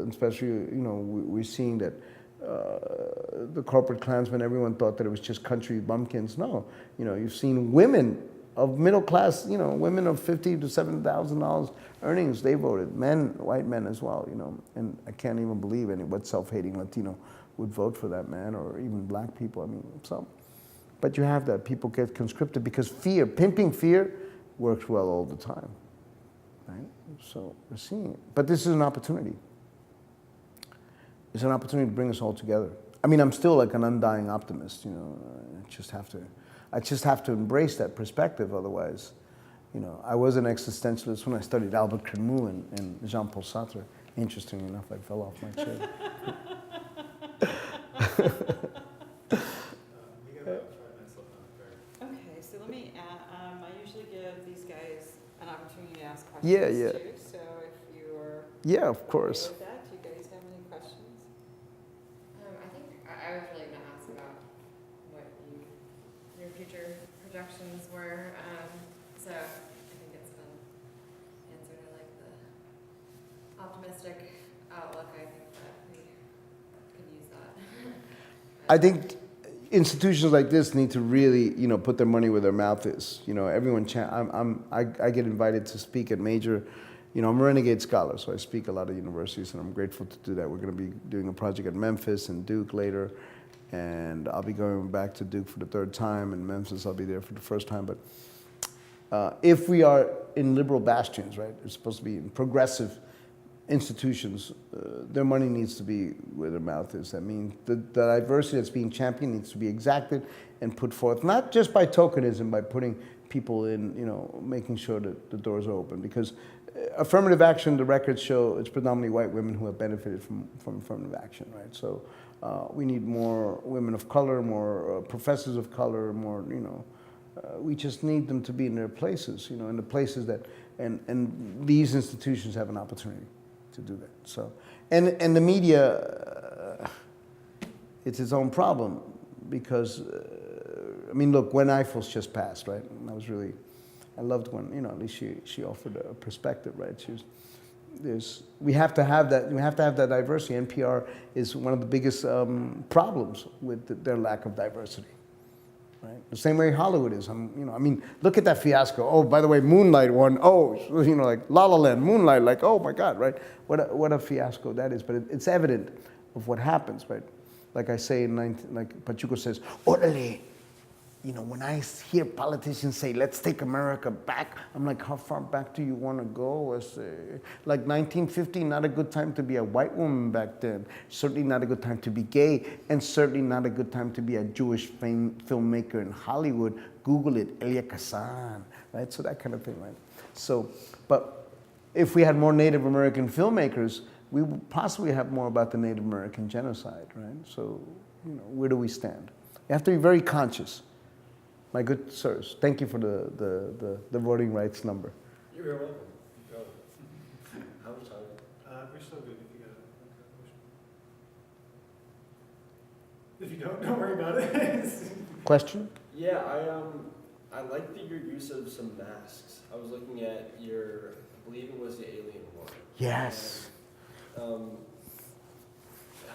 especially, we're seeing that the corporate Klansmen, everyone thought that it was just country bumpkins. No, you've seen women of middle class, women of $50,000 to $7,000 earnings, they voted. Men, white men as well, and I can't even believe what self-hating Latino would vote for that man, or even black people. But you have that. People get conscripted because fear, pimping fear, works well all the time, right? So we're seeing it. But this is an opportunity. It's an opportunity to bring us all together. I'm still like an undying optimist, I just have to embrace that perspective. Otherwise, I was an existentialist when I studied Albert Camus and Jean-Paul Sartre. Interestingly enough, I fell off my chair. Okay, so let me add, I usually give these guys an opportunity to ask questions Yeah. too, so if you are Yeah, of course. okay with that, do you guys have any questions? I think I was really going to ask about what your future projections were. So I think it's been answered. I like the optimistic outlook. I think that we could use that. I think institutions like this need to really, put their money where their mouth is. Everyone. I get invited to speak at major. I'm a renegade scholar, so I speak a lot at universities, and I'm grateful to do that. We're going to be doing a project at Memphis and Duke later, and I'll be going back to Duke for the third time. In Memphis, I'll be there for the first time. But if we are in liberal bastions, right, it's supposed to be in progressive institutions, their money needs to be where their mouth is. That means the diversity that's being championed needs to be exacted and put forth, not just by tokenism, by putting people in, making sure that the doors are open. Because affirmative action, the records show it's predominantly white women who have benefited from affirmative action, right? So we need more women of color, more professors of color, more, we just need them to be in their places, in the places that, and these institutions have an opportunity to do that. So, and the media, it's its own problem because, look, when Eiffels just passed, right? I loved when, at least she offered a perspective, right? We have to have that. We have to have that diversity. NPR is one of the biggest problems with their lack of diversity. Right? The same way Hollywood is. Look at that fiasco. Oh, by the way, Moonlight won. Oh, like La La Land, Moonlight. Like, oh my God, right? What a fiasco that is. But it's evident of what happens, right? Like I say like Pachuco says, orale. When I hear politicians say, let's take America back, I'm like, how far back do you want to go? Like 1950, not a good time to be a white woman back then. Certainly not a good time to be gay, and certainly not a good time to be a Jewish filmmaker in Hollywood. Google it, Elia Kazan, right? So that kind of thing, right? So, but if we had more Native American filmmakers, we would possibly have more about the Native American genocide, right? So, where do we stand? You have to be very conscious. My good sirs, thank you for the voting rights number. You're very welcome. Go. How much time? We're still good if you got a question. If you don't worry about it. Question? Yeah, I like your use of some masks. I was looking at your, I believe it was the alien one. Yes. And,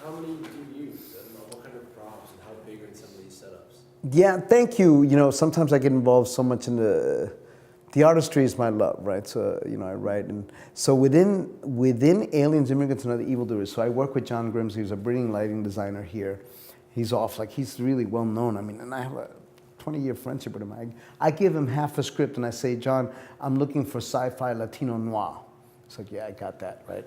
how many do you use, and what kind of props, and how big are some of these setups? Yeah, thank you. Sometimes I get involved so much in the The artistry is my love, right? So, you know, I write. And so within Aliens, Immigrants, and Other Evildoers, so I work with John Grimsley, who's a brilliant lighting designer here. He's off, like, he's really well known. I mean, and I have a 20-year friendship with him. I give him half a script and I say, John, I'm looking for sci-fi Latino noir. It's like, yeah, I got that, right?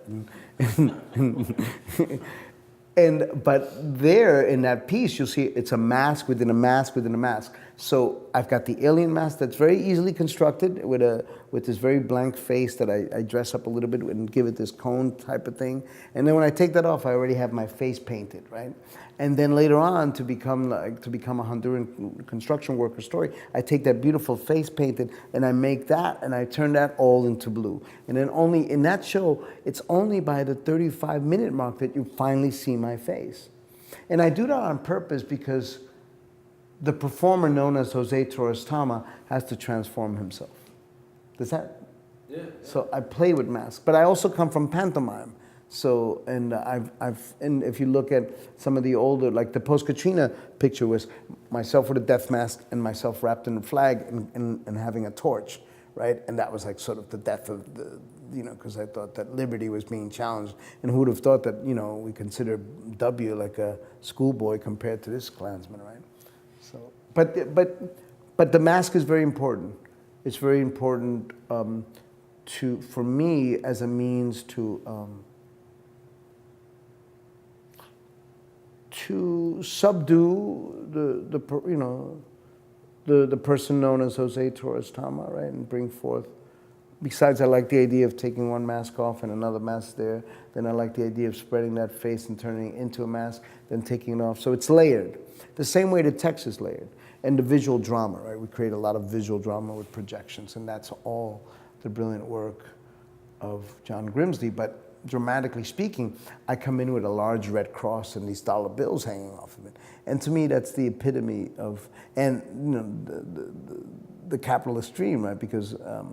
But there in that piece, you'll see it's a mask within a mask within a mask. So I've got the alien mask that's very easily constructed with this very blank face that I dress up a little bit and give it this cone type of thing. And then when I take that off, I already have my face painted, right? And then later on, to become a Honduran construction worker story, I take that beautiful face painted and I make that and I turn that all into blue. And then only in that show, it's only by the 35-minute mark that you finally see my face. And I do that on purpose because the performer known as Jose Torres Tama has to transform himself. Does that? Yeah. So I play with masks, but I also come from pantomime. So, and and if you look at some of the older, like the post-Katrina picture was myself with a death mask and myself wrapped in a flag and having a torch, right? And that was like sort of the death of the, you know, because I thought that liberty was being challenged. And who would have thought that, you know, we consider W like a schoolboy compared to this Klansman, right? So, but the mask is very important. It's very important for me as a means to subdue the person known as Jose Torres Tama, right, and bring forth. Besides, I like the idea of taking one mask off and another mask there. Then I like the idea of spreading that face and turning it into a mask, then taking it off. So it's layered. The same way the text is layered. And the visual drama, right? We create a lot of visual drama with projections, and that's all the brilliant work of John Grimsley. But dramatically speaking, I come in with a large red cross and these dollar bills hanging off of it. And to me, that's the epitome of, and you know, the capitalist dream, right? Because a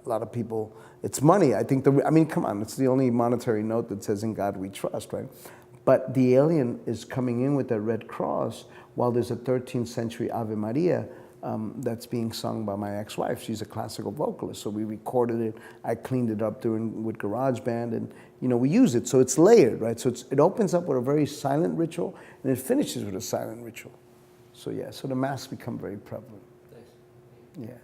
lot of people, it's money. I think, I mean, come on, it's the only monetary note that says in God we trust, right? But the alien is coming in with that red cross while there's a 13th century Ave Maria that's being sung by my ex-wife. She's a classical vocalist, so we recorded it. I cleaned it up with GarageBand, and you know we use it. So it's layered, right? So it opens up with a very silent ritual, and it finishes with a silent ritual. So yeah, so the masks become very prevalent. Thanks. Yeah.